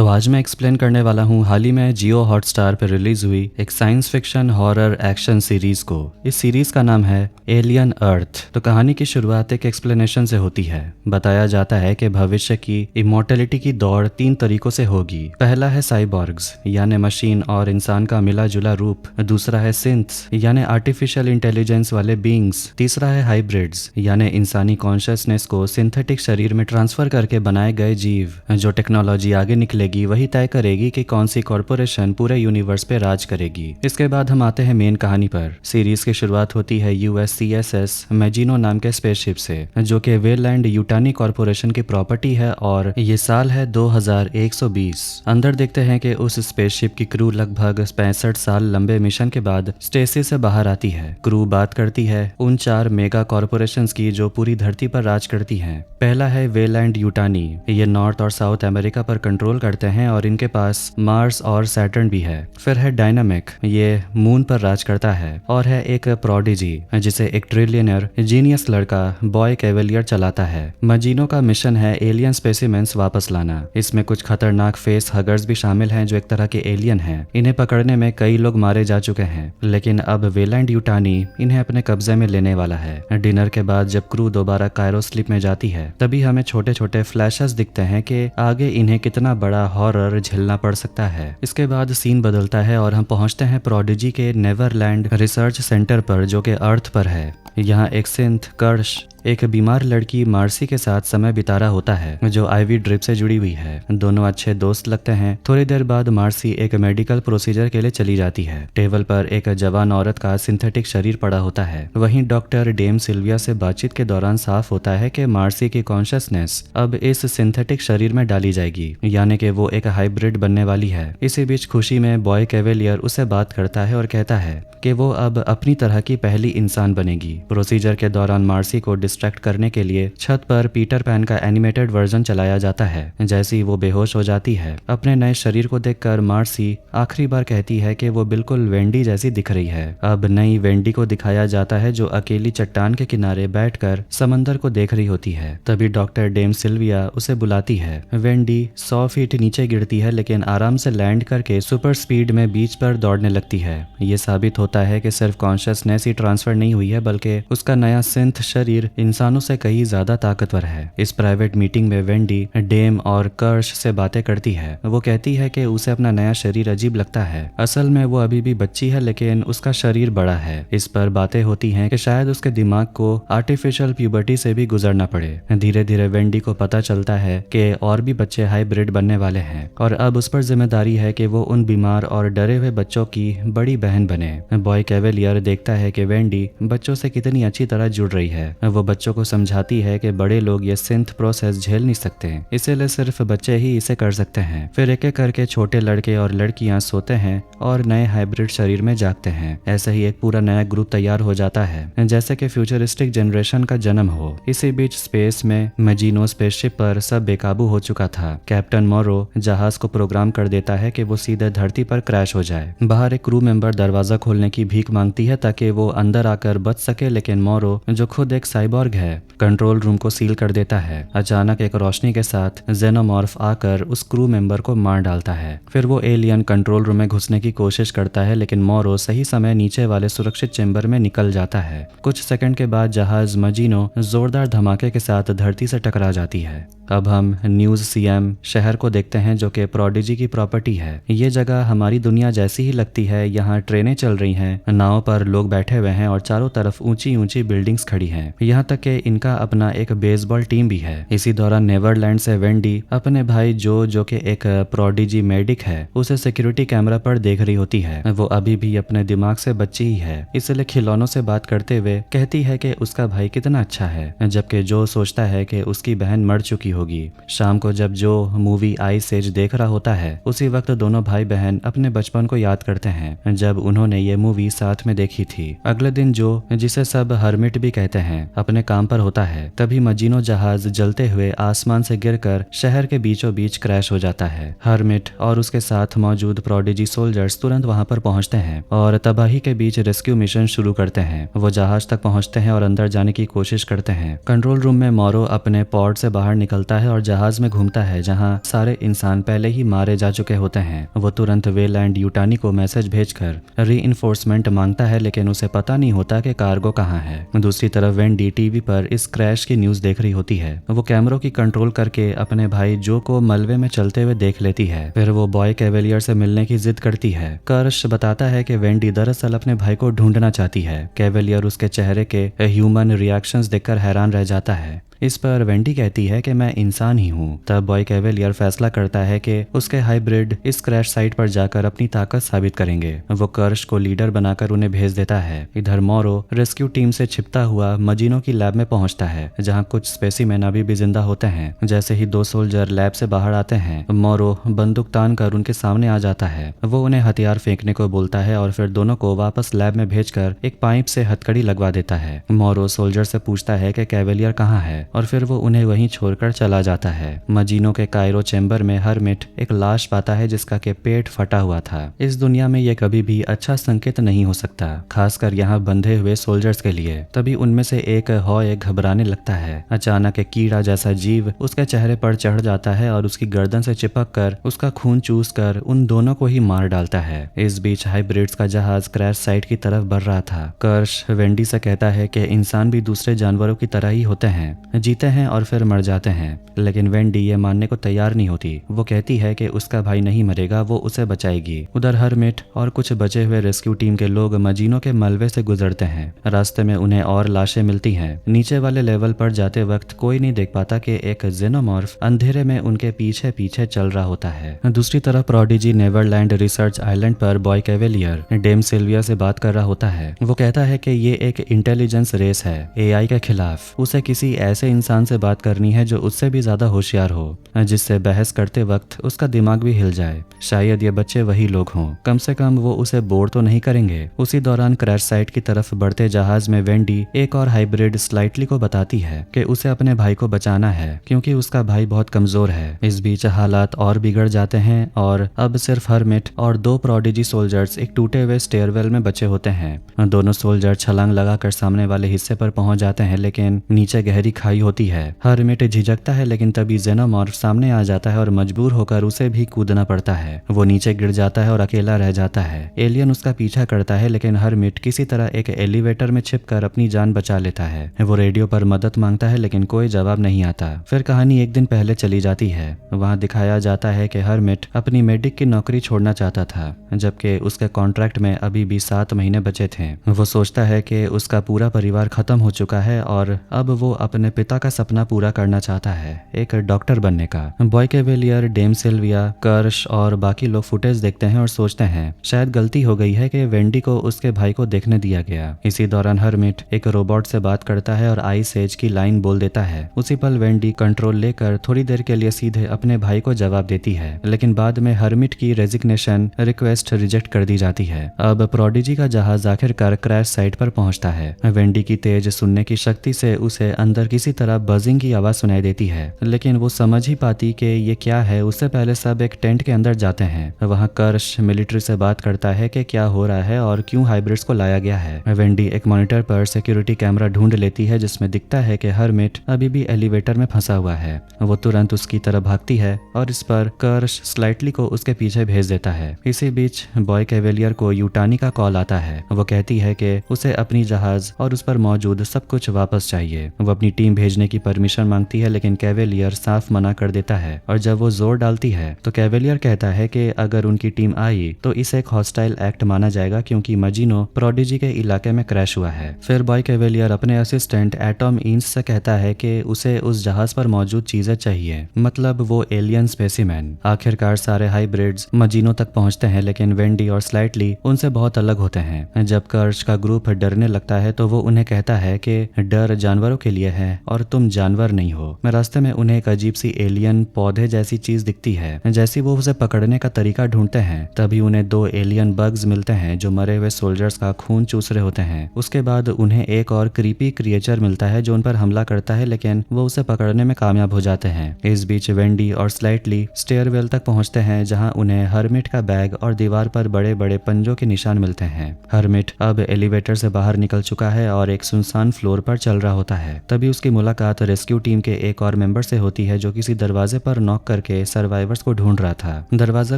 तो आज मैं एक्सप्लेन करने वाला हूँ हाल ही में जियो हॉटस्टार पर रिलीज हुई एक science fiction horror action series को। इस सीरीज का नाम है एलियन अर्थ। तो कहानी की शुरुआत एक एक्सप्लेनेशन से होती है। बताया जाता है कि भविष्य की इमोर्टलिटी की दौड़ 3 तरीकों से होगी। पहला है साइबॉर्ग्स यानी मशीन और इंसान का मिला जुला रूप। दूसरा है सिंथ्स यानी आर्टिफिशियल इंटेलिजेंस वाले बींग्स। तीसरा है हाइब्रिड्स यानी इंसानी कॉन्शियसनेस को सिंथेटिक शरीर में ट्रांसफर करके बनाए गए जीव। जो टेक्नोलॉजी आगे निकलेगी वही तय करेगी कि कौन सी कॉरपोरेशन पूरे यूनिवर्स पे राज करेगी। इसके बाद हम आते हैं मेन कहानी पर। सीरीज की शुरुआत होती है USCSS मैजिनो नाम के स्पेसशिप से, जो कि वेलैंड यूटानी कॉरपोरेशन की प्रॉपर्टी है और ये साल है 2120। अंदर देखते हैं कि उस स्पेसशिप की क्रू लगभग 65 साल लंबे मिशन के बाद स्टेसी से बाहर आती है। क्रू बात करती है उन 4 मेगा कॉरपोरेशंस की जो पूरी धरती पर राज करती हैं। पहला है वेलैंड यूटानी। ये नॉर्थ और साउथ अमेरिका पर कंट्रोल करते हैं और इनके पास मार्स और सैटर्न भी है। फिर है डायनामिक, ये मून पर राज करता है। और है एक प्रोडिजी जिसे एक ट्रिलियनर जीनियस लड़का बॉय कैवेलियर चलाता है। मजीनो का मिशन है एलियन स्पेसिमेंस वापस लाना। इसमें कुछ खतरनाक फेस हगर्स भी शामिल हैं जो एक तरह के एलियन हैं। इन्हें पकड़ने में कई लोग मारे जा चुके हैं, लेकिन अब वेलैंड यूटानी इन्हें अपने कब्जे में लेने वाला है। डिनर के बाद जब क्रू दोबारा कायरो स्लीप में जाती है तभी हमें छोटे छोटे फ्लैशेस दिखते हैं कि आगे इन्हें कितना बड़ा हॉरर झेलना पड़ सकता है। इसके बाद सीन बदलता है और हम पहुंचते हैं प्रोडिजी के नेवरलैंड रिसर्च सेंटर पर, जो कि अर्थ पर है। यहाँ एक सिंथ कर्श एक बीमार लड़की मार्सी के साथ समय बिता रहा होता है, जो आईवी ड्रिप से जुड़ी हुई है। दोनों अच्छे दोस्त लगते हैं। थोड़ी देर बाद मार्सी एक मेडिकल प्रोसीजर के लिए चली जाती है। टेबल पर एक जवान औरत का सिंथेटिक शरीर पड़ा होता है। वहीं डॉक्टर डेम सिल्विया से बातचीत के दौरान साफ होता है कि मार्सी की कॉन्शियसनेस अब इस सिंथेटिक शरीर में डाली जाएगी, यानी कि वो एक हाइब्रिड बनने वाली है। इसी बीच खुशी में बॉय कैवेलियर उससे बात करता है और कहता है कि वो अब अपनी तरह की पहली इंसान बनेगी। प्रोसीजर के दौरान मार्सी को डिस्ट्रैक्ट करने के लिए छत पर पीटर पैन का एनिमेटेड वर्जन चलाया जाता है। जैसे ही वो बेहोश हो जाती है, अपने नए शरीर को देखकर मार्सी आखिरी बार कहती है कि वो बिल्कुल वेंडी जैसी दिख रही है। अब नई वेंडी को दिखाया जाता है जो अकेली चट्टान के किनारे बैठकर समंदर को देख रही होती है। तभी डॉक्टर डेम सिल्विया उसे बुलाती है। वेंडी 100 फीट नीचे गिरती है, लेकिन आराम से लैंड करके सुपर स्पीड में बीच पर दौड़ने लगती है। ये साबित होता है कि सिर्फ कॉन्शियसनेस ही ट्रांसफर नहीं हुई है, बल्कि उसका नया सिंथ शरीर इंसानों से कहीं ज्यादा ताकतवर है। इस प्राइवेट मीटिंग में वेंडी डेम और कर्श से बातें करती है। वो कहती है कि उसे अपना नया शरीर अजीब लगता है। असल में वो अभी भी बच्ची है, लेकिन उसका शरीर बड़ा है। इस पर बातें होती हैं कि शायद उसके दिमाग को आर्टिफिशियल प्यूबर्टी से भी गुजरना पड़े। धीरे धीरे वेंडी को पता चलता है कि और भी बच्चे हाइब्रिड बनने वाले हैं और अब उस पर जिम्मेदारी है कि वो उन बीमार और डरे हुए बच्चों की बड़ी बहन बने। बॉय कैवेलियर देखता है कि वेंडी बच्चों से कितनी अच्छी तरह जुड़ रही है। वो बच्चों को समझाती है कि बड़े लोग ये सिंथ प्रोसेस झेल नहीं सकते, इसीलिए सिर्फ बच्चे ही इसे कर सकते हैं। फिर एक एक करके छोटे लड़के और लड़कियां सोते हैं और नए हाइब्रिड शरीर में जागते हैं। ऐसे ही एक पूरा नया ग्रुप तैयार हो जाता है, जैसे कि फ्यूचरिस्टिक जनरेशन का जन्म हो। इसी बीच स्पेस में मैजिनो स्पेसशिप पर सब बेकाबू हो चुका था। कैप्टन मोरो जहाज को प्रोग्राम कर देता है कि वो सीधे धरती पर क्रैश हो जाए। बाहर एक क्रू मेंबर दरवाजा खोलने की भीख मांगती है ताकि वो अंदर आकर बच सके, लेकिन मोरो जो खुद एक साइबॉर्ग है कंट्रोल रूम को सील कर देता है। अचानक एक रोशनी के साथ जेनोमॉर्फ आकर उस क्रू मेंबर को मार डालता है। फिर वो एलियन कंट्रोल रूम में घुसने की कोशिश करता है, लेकिन मोरो सही समय नीचे वाले सुरक्षित चेंबर में निकल जाता है। कुछ सेकंड के बाद जहाज मजीनो जोरदार धमाके के साथ धरती से टकरा जाती है। अब हम न्यूज सीएम शहर को देखते हैं, जो कि प्रोडिजी की प्रॉपर्टी है। ये जगह हमारी दुनिया जैसी ही लगती है। यहाँ ट्रेनें चल रही हैं, नाव पर लोग बैठे हुए हैं और चारों तरफ ऊंची ऊंची बिल्डिंग्स खड़ी हैं। यहाँ तक कि इनका अपना एक बेसबॉल टीम भी है। इसी दौरान नेवरलैंड से वेंडी अपने भाई जो कि एक प्रोडिजी मेडिक है, उसे सिक्योरिटी कैमरा पर देख रही होती है। वो अभी भी अपने दिमाग से बच्ची ही है, इसलिए खिलौनों से बात करते हुए कहती है कि उसका भाई कितना अच्छा है, जबकि जो सोचता है कि उसकी बहन मर चुकी होगी। शाम को जब जो मूवी आइस एज देख रहा होता है, उसी वक्त दोनों भाई बहन अपने बचपन को याद करते हैं जब उन्होंने ये मूवी साथ में देखी थी। अगले दिन जो, जिसे सब हर्मिट भी कहते हैं, अपने काम पर होता है। तभी मजीनो जहाज जलते हुए आसमान से गिरकर शहर के बीचों बीच क्रैश हो जाता है। हर्मिट और उसके साथ मौजूद प्रोडिजी सोल्जर्स तुरंत वहां पर पहुंचते हैं और तबाही के बीच रेस्क्यू मिशन शुरू करते हैं। वो जहाज तक पहुंचते हैं और अंदर जाने की कोशिश करते हैं। कंट्रोल रूम में मोरो अपने पॉड से बाहर निकलता निकलता है और जहाज में घूमता है जहां सारे इंसान पहले ही मारे जा चुके होते हैं। वो तुरंत वेलैंड यूटानी को मैसेज भेजकर रीइंफोर्समेंट मांगता है, लेकिन उसे पता नहीं होता कि कार्गो कहाँ है। दूसरी तरफ वेंडी टीवी पर इस क्रैश की न्यूज देख रही होती है। वो कैमरों की कंट्रोल करके अपने भाई जो को मलबे में चलते हुए देख लेती है। फिर वो बॉय कैवेलियर से मिलने की जिद करती है। कर्श बताता है कि वेंडी दरअसल अपने भाई को ढूंढना चाहती है। कैवेलियर उसके चेहरे के ह्यूमन रिएक्शंस देखकर हैरान रह जाता है। इस पर वेंडी कहती है कि मैं इंसान ही हूँ। तब बॉय कैवेलियर फैसला करता है कि उसके हाइब्रिड इस क्रैश साइट पर जाकर अपनी ताकत साबित करेंगे। वो कर्श को लीडर बनाकर उन्हें भेज देता है। इधर मोरो रेस्क्यू टीम से छिपता हुआ मजीनो की लैब में पहुंचता है, जहां कुछ स्पेसिमेन अभी भी जिंदा होते हैं। जैसे ही 2 सोल्जर लैब से बाहर आते हैं, मोरो बंदूक तान कर उनके सामने आ जाता है। वो उन्हें हथियार फेंकने को बोलता है और फिर दोनों को वापस लैब में भेजकर एक पाइप से हथकड़ी लगवा देता है। मोरो सोल्जर से पूछता है कि कैवेलियर कहाँ है और फिर वो उन्हें वहीं छोड़कर चला जाता है। मजीनो के कायरो चैम्बर में हरमिट एक लाश पाता है जिसका के पेट फटा हुआ था। इस दुनिया में ये कभी भी अच्छा संकेत नहीं हो सकता, खासकर यहाँ बंधे हुए सोल्जर्स के लिए। तभी उनमें से एक हॉय घबराने लगता है। अचानक एक कीड़ा जैसा जीव उसके चेहरे पर चढ़ जाता है और उसकी गर्दन से चिपक कर उसका खून चूस कर उन दोनों को ही मार डालता है। इस बीच हाइब्रिड्स का जहाज क्रैश साइट की तरफ बढ़ रहा था। कर्श वेंडी से कहता है कि इंसान भी दूसरे जानवरों की तरह ही होते हैं, जीते हैं और फिर मर जाते हैं। लेकिन वेंडी ये मानने को तैयार नहीं होती। वो कहती है कि उसका भाई नहीं मरेगा, वो उसे बचाएगी। उधर हरमिट और कुछ बचे हुए रेस्क्यू टीम के लोग मजीनो के मलबे से गुजरते हैं। रास्ते में उन्हें और लाशें मिलती हैं। नीचे वाले लेवल पर जाते वक्त कोई नहीं देख पाता कि एक जेनोमॉर्फ अंधेरे में उनके पीछे पीछे चल रहा होता है। दूसरी तरफ प्रोडिजी नेवरलैंड रिसर्च आइलैंड पर बॉय कैवेलियर डेम सिल्विया से बात कर रहा होता है। वो कहता है कि ये एक इंटेलिजेंस रेस है एआई के खिलाफ। उसे किसी ऐसे इंसान से बात करनी है जो उससे भी ज्यादा होशियार हो, जिससे बहस करते वक्त उसका दिमाग भी हिल जाए। शायद ये बच्चे वही लोग हों। कम से कम वो उसे बोर तो नहीं करेंगे। उसी दौरान क्रैश साइट की तरफ बढ़ते जहाज में वेंडी एक और हाइब्रिड स्लाइटली को बताती है कि उसे अपने भाई को बचाना है क्योंकि उसका भाई बहुत कमजोर है। इस बीच हालात और बिगड़ जाते हैं और अब सिर्फ हरमिट और 2 प्रोडिजी सोल्जर्स एक टूटे हुए स्टेयरवेल में बचे होते हैं। दोनों सोल्जर छलांग लगाकर सामने वाले हिस्से पर पहुंच जाते हैं, लेकिन नीचे गहरी खाई होती है। हरमिट झिझकता है, लेकिन तभी जेनोमॉर्फ सामने आ जाता है और मजबूर होकर उसे भी कूदना पड़ता है। वो नीचे गिर जाता है और अकेला रह जाता है। एलियन उसका पीछा करता है, लेकिन हरमिट किसी तरह एक एलिवेटर में छिपकर अपनी जान बचा लेता है। वो रेडियो पर मदद मांगता है, लेकिन कोई जवाब नहीं आता। फिर कहानी एक दिन पहले चली जाती है। वहाँ दिखाया जाता है कि हरमिट अपनी मेडिक की नौकरी छोड़ना चाहता था, जबकि उसके कॉन्ट्रैक्ट में अभी भी 7 महीने बचे थे। वो सोचता है कि उसका पूरा परिवार खत्म हो चुका है और अब वो अपने पिता का सपना पूरा करना चाहता है, एक डॉक्टर बनने का। बॉय कैवेलियर, डेम सिल्विया, कर्श और बाकी लोग फुटेज देखते हैं और सोचते हैं शायद गलती हो गई है कि वेंडी को उसके भाई को देखने दिया गया। इसी दौरान हरमिट एक रोबोट से बात करता है और आइस एज की लाइन बोल देता है। उसी पल वेंडी कंट्रोल लेकर थोड़ी देर के लिए सीधे अपने भाई को जवाब देती है, लेकिन बाद में हरमिट की रेजिग्नेशन रिक्वेस्ट रिजेक्ट कर दी जाती है। अब प्रोडिजी का जहाज आखिरकार क्रैश साइट पर पहुंचता है। वेंडी की तेज सुनने की शक्ति से उसे अंदर किसी तरह बजिंग की आवाज सुनाई देती है, लेकिन वो समझ ही पाती कि ये क्या है। उससे पहले सब एक टेंट के अंदर जाते हैं। वहाँ कर्श मिलिट्री से बात करता है कि क्या हो रहा है और क्यों हाइब्रिड्स को लाया गया है। वेंडी एक मॉनिटर पर सिक्योरिटी कैमरा ढूंढ लेती है जिसमें दिखता है कि हरमिट अभी भी एलिवेटर में फंसा हुआ है। वो तुरंत उसकी तरफ भागती है और इस पर कर्श स्लाइटली को उसके पीछे भेज देता है। इसी बीच बॉय कैवेलियर को यूटानी का कॉल आता है। वो कहती है कि उसे अपनी जहाज और उस पर मौजूद सब कुछ वापस चाहिए। वो अपनी टीम भेजने की परमिशन मांगती है, लेकिन कैवेलियर साफ मना कर देता है और जब वो जोर डालती है तो कैवेलियर कहता है कि अगर उनकी टीम आई तो इसे एक हॉस्टाइल एक्ट माना जाएगा क्योंकि मजीनो प्रोडिजी के इलाके में क्रैश हुआ है। फिर बॉय कैवेलियर अपने असिस्टेंट एटॉम ईन्स से कहता है कि उसे उस जहाज पर मौजूद चीजें चाहिए, मतलब वो एलियन स्पेसिमेन। आखिरकार सारे हाइब्रिड्स मजीनो तक पहुंचते हैं, लेकिन वेंडी और स्लाइटली उनसे बहुत अलग होते हैं। जब कर्श का ग्रुप डरने लगता है तो वो उन्हें कहता है कि डर जानवरों के लिए है और तुम जानवर नहीं हो। रास्ते में उन्हें एक अजीब सी एलियन पौधे जैसी चीज दिखती है। जैसी वो उसे पकड़ने का तरीका ढूंढते हैं, तभी उन्हें 2 एलियन बग्स मिलते हैं जो मरे हुए सोल्जर्स का खून चूस रहे होते हैं। उसके बाद उन्हें एक और क्रीपी क्रिएचर मिलता है जो उन पर हमला करता है, लेकिन वो उसे पकड़ने में कामयाब हो जाते हैं। इस बीच वेंडी और स्लाइटली स्टेयरवेल तक पहुंचते हैं जहां उन्हें हरमिट का बैग और दीवार पर बड़े बड़े पंजों के निशान मिलते हैं। हरमिट अब एलिवेटर से बाहर निकल चुका है और एक सुनसान फ्लोर पर चल रहा होता है। तभी उसकी मुलाकात रेस्क्यू टीम के एक और मेंबर से होती है जो किसी दरवाजे पर नॉक करके सर्वाइवर्स को ढूंढ रहा था। दरवाजा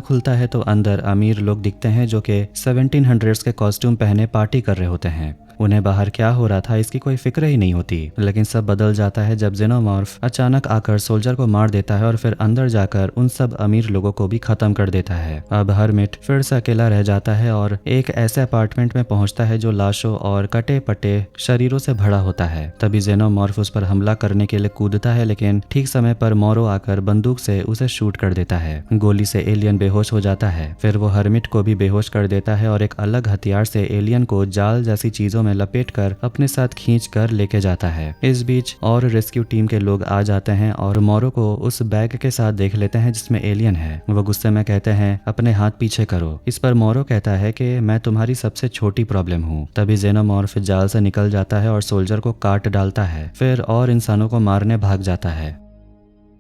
खुलता है तो अंदर अमीर लोग दिखते हैं जो कि 1700s के कॉस्ट्यूम पहने पार्टी कर रहे होते हैं। उन्हें बाहर क्या हो रहा था इसकी कोई फिक्र ही नहीं होती, लेकिन सब बदल जाता है जब जेनोमॉर्फ अचानक आकर सोल्जर को मार देता है और फिर अंदर जाकर उन सब अमीर लोगों को भी खत्म कर देता है। अब हर्मिट फिर से अकेला रह जाता है और एक ऐसे अपार्टमेंट में पहुंचता है जो लाशों और कटे पटे शरीरों से भरा होता है। तभी जेनोमॉर्फ उस पर हमला करने के लिए कूदता है, लेकिन ठीक समय पर मोरो आकर बंदूक से उसे शूट कर देता है। गोली से एलियन बेहोश हो जाता है। फिर वो हर्मिट को भी बेहोश कर देता है और एक अलग हथियार से एलियन को जाल जैसी चीजों में लपेटकर अपने साथ खींच कर लेके जाता है। इस बीच और रेस्क्यू टीम के लोग आ जाते हैं और मोरो को उस बैग के साथ देख लेते हैं जिसमें एलियन है। वो गुस्से में कहते हैं अपने हाथ पीछे करो। इस पर मोरो कहता है कि मैं तुम्हारी सबसे छोटी प्रॉब्लम हूँ। तभी जेनोमॉर्फ जाल से निकल जाता है और सोल्जर को काट डालता है, फिर और इंसानों को मारने भाग जाता है।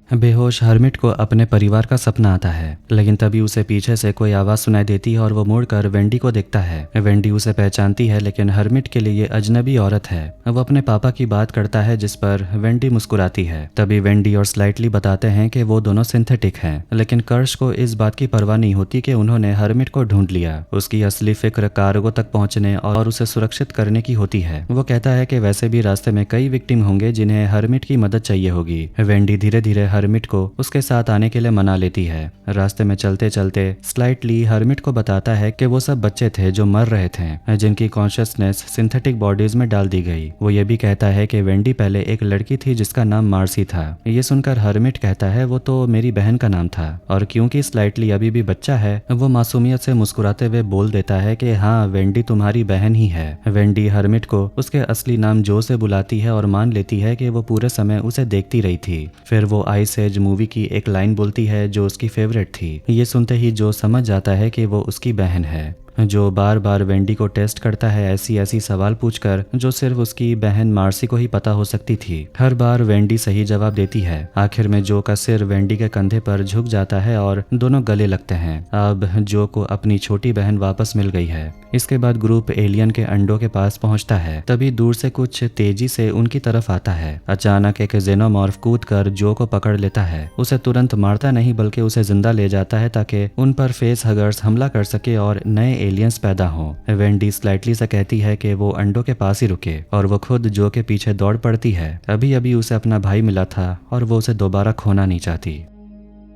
बेहोश हर्मिट को अपने परिवार का सपना आता है, लेकिन तभी उसे पीछे से कोई आवाज सुनाई देती है और वो मुड़कर वेंडी को देखता है। वेंडी उसे पहचानती है, लेकिन हर्मिट के लिए ये अजनबी औरत है। वो अपने पापा की बात करता है जिस पर वेंडी मुस्कुराती है। तभी वेंडी और स्लाइटली बताते हैं कि वो दोनों सिंथेटिक हैं, लेकिन कर्श को इस बात की परवाह नहीं होती कि उन्होंने हर्मिट को ढूंढ लिया। उसकी असली फिक्र कार्गो तक पहुंचने और उसे सुरक्षित करने की होती है। वो कहता है कि वैसे भी रास्ते में कई विक्टिम होंगे जिन्हें हर्मिट की मदद चाहिए होगी। वेंडी धीरे धीरे हर्मिट को उसके साथ आने के लिए मना लेती है। रास्ते में चलते चलते स्लाइटली हर्मिट को बताता है कि वो सब बच्चे थे जो मर रहे थे, जिनकी कॉन्शियसनेस सिंथेटिक बॉडीज में डाल दी गई। वो ये भी कहता है कि वेंडी पहले एक लड़की थी जिसका नाम मार्सी था। ये सुनकर हर्मिट कहता है वो तो मेरी बहन का नाम था, और क्योंकि स्लाइटली अभी भी बच्चा है वो मासूमियत से मुस्कुराते हुए बोल देता है कि हाँ वेंडी तुम्हारी बहन ही है। वेंडी हर्मिट को उसके असली नाम जो से बुलाती है और मान लेती है कि वो पूरे समय उसे देखती रही थी। फिर वो आइस एज मूवी की एक लाइन बोलती है जो उसकी फेवरेट थी। ये सुनते ही जो समझ जाता है कि वो उसकी बहन है, जो बार बार वेंडी को टेस्ट करता है ऐसी ऐसी सवाल पूछकर जो सिर्फ उसकी बहन मार्सी को ही पता हो सकती थी। हर बार वेंडी सही जवाब देती है। आखिर में जो का सिर वेंडी के कंधे पर झुक जाता है और दोनों गले लगते हैं। अब जो को अपनी छोटी बहन वापस मिल गई है। इसके बाद ग्रुप एलियन के अंडों के पास पहुंचता है। तभी दूर से कुछ तेजी से उनकी तरफ आता है। अचानक एक जेनोमॉर्फ कूदकर जो को पकड़ लेता है। उसे तुरंत मारता नहीं बल्कि उसे जिंदा ले जाता है ताकि उन पर फेस हगर्स हमला कर सके और नए एलियंस पैदा हो। वेंडी स्लाइटली से कहती है कि वो अंडों के पास ही रुके, और वो खुद जो के पीछे दौड़ पड़ती है। अभी अभी उसे अपना भाई मिला था और वो उसे दोबारा खोना नहीं चाहती।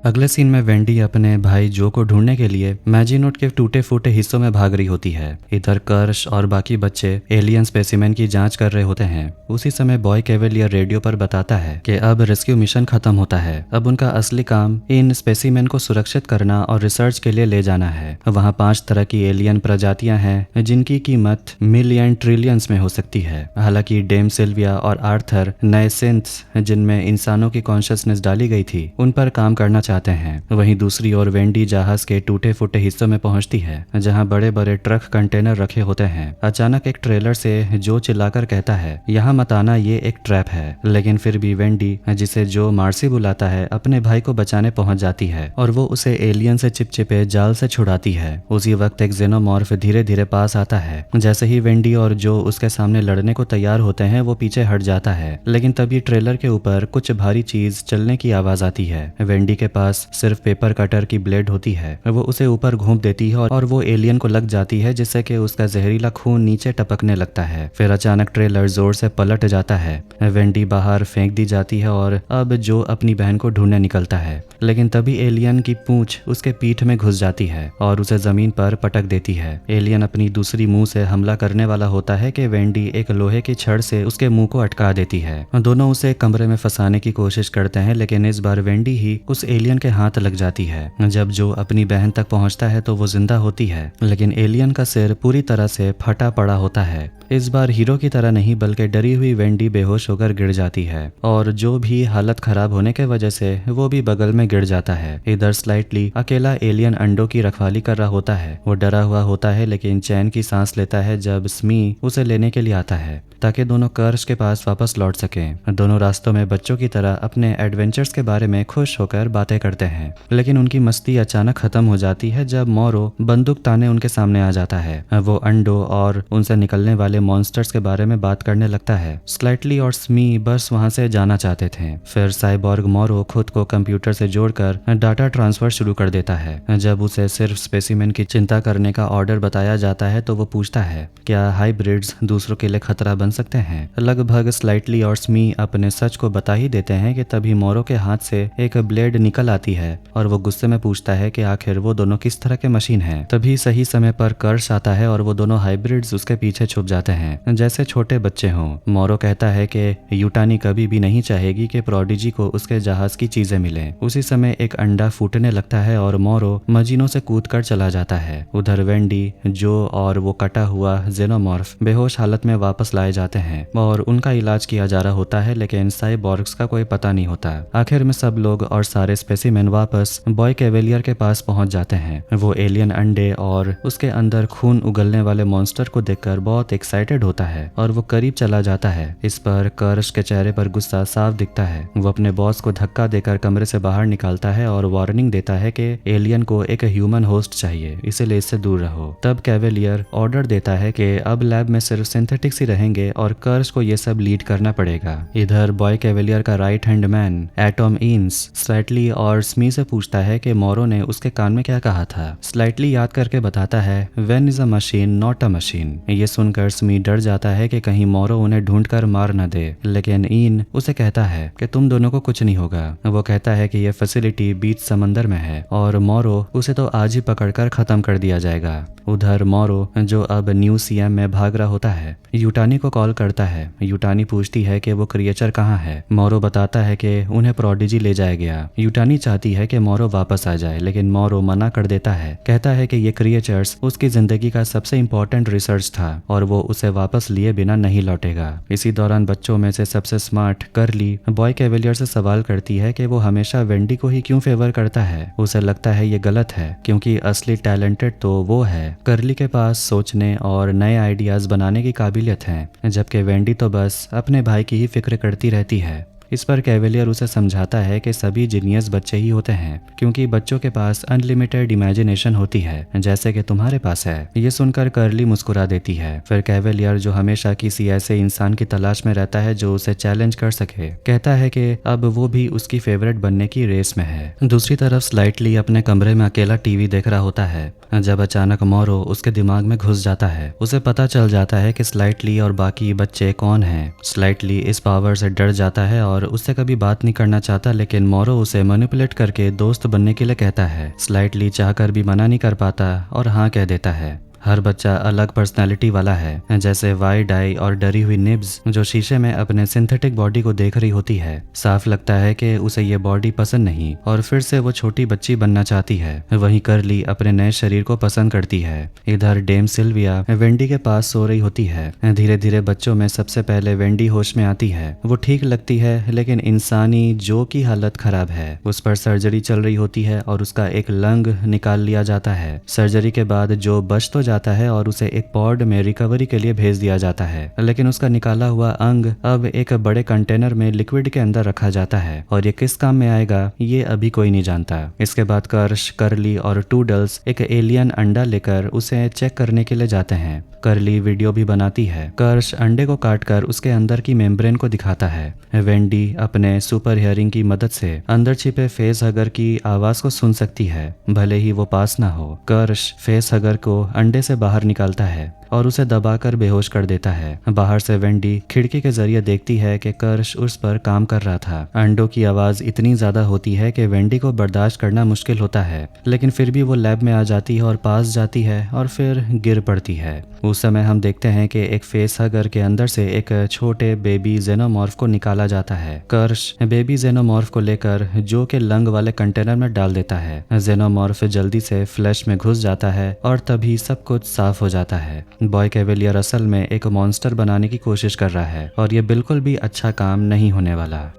अगले सीन में वेंडी अपने भाई जो को ढूंढने के लिए मैजिनोट के टूटे फूटे हिस्सों में भाग रही होती है। इधर कर्श और बाकी बच्चे एलियन स्पेसिमेन की जांच कर रहे होते हैं। उसी समय बॉय कैवेलियर रेडियो पर बताता है कि अब रेस्क्यू मिशन खत्म होता है। अब उनका असली काम इन स्पेसिमेन को सुरक्षित करना और रिसर्च के लिए ले जाना है। वहाँ 5 तरह की एलियन प्रजातियां हैं जिनकी कीमत मिलियन ट्रिलियंस में हो सकती है। हालांकि डेम सिल्विया और आर्थर नए सिंथ्स जिनमें इंसानों की कॉन्शियसनेस डाली गई थी उन पर काम करना चाहते हैं। वहीं दूसरी ओर वेंडी जहाज के टूटे फूटे हिस्सों में पहुंचती है जहां बड़े बड़े ट्रक कंटेनर रखे होते हैं। अचानक एक ट्रेलर से जो चिल्लाकर कहता है यहाँ मत आना, ये एक ट्रैप है। लेकिन फिर भी वेंडी, जिसे जो मार्सी बुलाता है, अपने भाई को बचाने पहुंच जाती है और वो उसे एलियन से चिपचिपे जाल से छुड़ाती है। उसी वक्त एक जेनोमॉर्फ धीरे धीरे पास आता है। जैसे ही वेंडी और जो उसके सामने लड़ने को तैयार होते हैं वो पीछे हट जाता है। लेकिन तभी ट्रेलर के ऊपर कुछ भारी चीज चलने की आवाज आती है। वेंडी के पास सिर्फ पेपर कटर की ब्लेड होती है। वो उसे ऊपर घूम देती है और वो एलियन को लग जाती है जिससे कि उसका जहरीला खून नीचे टपकने लगता है। फिर अचानक ट्रेलर जोर से पलट जाता है। वेंडी बाहर फेंक दी जाती है और अब जो अपनी बहन को ढूंढने निकलता है, लेकिन तभी एलियन की पूंछ उसके पीठ में घुस जाती है और उसे जमीन पर पटक देती है। एलियन अपनी दूसरी मुंह से हमला करने वाला होता है कि वेंडी एक लोहे की छड़ से उसके मुंह को अटका देती है। दोनों उसे कमरे में फंसाने की कोशिश करते हैं, लेकिन इस बार वेंडी ही उस एलियन के हाथ लग जाती है। जब जो अपनी बहन तक पहुंचता है तो वो जिंदा होती है, लेकिन एलियन का सिर पूरी तरह से फटा पड़ा होता है। इस बार हीरो की तरह नहीं बल्कि डरी हुई वेंडी बेहोश होकर गिर जाती है और जो भी हालत खराब होने के वजह से वो भी बगल में गिर जाता है। इधर स्लाइटली अकेला एलियन अंडों की रखवाली कर रहा होता है। वो डरा हुआ होता है लेकिन चैन की सांस लेता है जब स्मी उसे लेने के लिए आता है ताकि दोनों कर्श के पास वापस लौट सकें। दोनों रास्तों में बच्चों की तरह अपने एडवेंचर्स के बारे में खुश होकर बातें पीछे करते हैं, लेकिन उनकी मस्ती अचानक खत्म हो जाती है जब मोरो बंदूक ताने उनके सामने आ जाता है। वो अंडों और उनसे निकलने वाले मॉन्स्टर्स के बारे में बात करने लगता है। स्लाइटली और स्मी बस वहां से जाना चाहते थे। फिर साइबॉर्ग मोरो खुद को कंप्यूटर से जोड़कर डाटा ट्रांसफर शुरू कर देता है। जब उसे सिर्फ स्पेसिमेन की चिंता करने का ऑर्डर बताया जाता है तो वो पूछता है, क्या हाइब्रिड्स दूसरों के लिए खतरा बन सकते हैं? लगभग स्लाइटली और स्मी अपने सच को बता ही देते हैं कि तभी मोरो के हाथ से एक ब्लेड निकल आती है और वो गुस्से में पूछता है कि आखिर वो दोनों किस तरह के मशीन हैं। तभी सही समय पर कर्श आता है और वो दोनों हाइब्रिड्स उसके पीछे छुप जाते हैं जैसे छोटे बच्चे हों। मोरो कहता है कि यूटानी कभी भी नहीं चाहेगी कि प्रोडिजी को उसके जहाज की चीजें मिले। उसी समय एक अंडा फूटने लगता है और मोरो मशीनों से कूदकर चला जाता है। उधर वेंडी, जो और वो कटा हुआ जेनोमॉर्फ बेहोश हालत में वापस लाए जाते हैं और उनका इलाज किया जा रहा होता है, लेकिन साइबॉर्ग्स का कोई पता नहीं होता। आखिर में सब लोग और सारे स्पेसिमेन वापस बॉय कैवेलियर के पास पहुंच जाते हैं। वो एलियन अंडे और उसके अंदर खून उगलने वाले मॉन्स्टर को देखकर बहुत एक्साइटेड होता है और वो करीब चला जाता है। इस पर कर्श के चेहरे पर गुस्सा साफ दिखता है। वो अपने बॉस को धक्का देकर कमरे से बाहर निकालता है और वार्निंग देता है कि एलियन को एक ह्यूमन होस्ट चाहिए, इसीलिए इससे दूर रहो। तब कैवेलियर ऑर्डर देता है कि अब लैब में सिर्फ सिंथेटिक्स ही रहेंगे और कर्श को ये सब लीड करना पड़ेगा। इधर बॉय कैवेलियर का राइट हैंड मैन एटॉम ईन्स स्लाइटली और स्मी से पूछता है कि मोरो ने उसके कान में क्या कहा था। स्लाइटली याद करके बताता है, when is a machine not a machine. ये सुनकर स्मी डर जाता है कि कहीं मोरो उन्हें ढूंढकर मार न दे, लेकिन ईन उसे कहता है कि तुम दोनों को कुछ नहीं होगा। वो कहता है कि यह फैसिलिटी बीच समंदर में है और मोरो उसे तो आज ही पकड़कर खत्म कर दिया जाएगा। उधर मोरो, जो अब न्यू सीएम में भाग रहा होता है, यूटानी को कॉल करता है। यूटानी पूछती है कि वो क्रिएचर कहाँ है। मोरो बताता है कि उन्हें प्रोडिजी ले जाया गया। यूटानी चाहती है कि मोरो वापस आ जाए, लेकिन मोरो मना कर देता है। कहता है कि ये क्रिएचर्स उसकी जिंदगी का सबसे इम्पोर्टेंट रिसर्च था और वो उसे वापस लिए बिना नहीं लौटेगा। इसी दौरान बच्चों में से सबसे स्मार्ट कर्ली बॉय कैवेलियर से सवाल करती है कि वो हमेशा वेंडी को ही क्यों फेवर करता है। उसे लगता है ये गलत है क्योंकि असली टैलेंटेड तो वो है। कर्ली के पास सोचने और नए आइडियाज बनाने की काबिलियत है, जबकि वेंडी तो बस अपने भाई की ही फिक्र करती रहती है। इस पर कैवेलियर उसे समझाता है कि सभी जीनियस बच्चे ही होते हैं क्योंकि बच्चों के पास अनलिमिटेड इमेजिनेशन होती है, जैसे कि तुम्हारे पास है। ये सुनकर कर्ली मुस्कुरा देती है। फिर कैवेलियर, जो हमेशा किसी ऐसे इंसान की तलाश में रहता है जो उसे चैलेंज कर सके, कहता है कि अब वो भी उसकी फेवरेट बनने की रेस में है। दूसरी तरफ स्लाइटली अपने कमरे में अकेला टीवी देख रहा होता है जब अचानक मोरो उसके दिमाग में घुस जाता है। उसे पता चल जाता है कि स्लाइटली और बाकी बच्चे कौन हैं। स्लाइटली इस पावर से डर जाता है और उससे कभी बात नहीं करना चाहता, लेकिन मोरो उसे मैनिपुलेट करके दोस्त बनने के लिए कहता है। स्लाइटली चाहकर भी मना नहीं कर पाता और हाँ कह देता है। हर बच्चा अलग पर्सनैलिटी वाला है, जैसे वाइड आई और डरी हुई निब्स जो शीशे में अपने सिंथेटिक बॉडी को देख रही होती है। साफ लगता है कि उसे ये बॉडी पसंद नहीं और फिर से वो छोटी बच्ची बनना चाहती है। वहीं कर्ली अपने नए शरीर को पसंद करती है। इधर डेम सिल्विया वेंडी के पास सो रही होती है। धीरे धीरे बच्चों में सबसे पहले वेंडी होश में आती है। वो ठीक लगती है, लेकिन इंसानी जो की हालत खराब है। उस पर सर्जरी चल रही होती है और उसका एक लंग निकाल लिया जाता है। सर्जरी के बाद जो बच तो जाता है और उसे एक पॉड में रिकवरी के लिए भेज दिया जाता है, लेकिन उसका निकाला हुआ अंग अब एक बड़े कंटेनर में लिक्विड के अंदर रखा जाता है और ये किस काम में आएगा ये अभी कोई नहीं जानता। इसके बाद कर्श, कर्ली और टूडल्स एक एलियन अंडा लेकर उसे चेक करने के लिए जाते हैं। कर्ली वीडियो भी बनाती है। कर्श अंडे को काटकर उसके अंदर की मेम्ब्रेन को दिखाता है। वेंडी अपने सुपर हियरिंग की मदद से अंदर छिपे फेस हगर की आवाज को सुन सकती है, भले ही वो पास ना हो। कर्श फेस हगर को अंडे से बाहर निकालता है और उसे दबाकर बेहोश कर देता है। बाहर से वेंडी खिड़की के जरिए देखती है कि कर्श उस पर काम कर रहा था। अंडों की आवाज इतनी ज्यादा होती है कि वेंडी को बर्दाश्त करना मुश्किल होता है, लेकिन फिर भी वो लैब में आ जाती है और पास जाती है और फिर गिर पड़ती है। उस समय हम देखते हैं कि एक फेस हगर के अंदर से एक छोटे बेबी जेनोमॉर्फ को निकाला जाता है। कर्श बेबी जेनोमॉर्फ को लेकर जो के लंग वाले कंटेनर में डाल देता है। जेनोमॉर्फ जल्दी से फ्लैश में घुस जाता है और तभी सब कुछ साफ हो जाता है। बॉय कैवेलियर असल में एक मॉन्स्टर बनाने की कोशिश कर रहा है और ये बिल्कुल भी अच्छा काम नहीं होने वाला।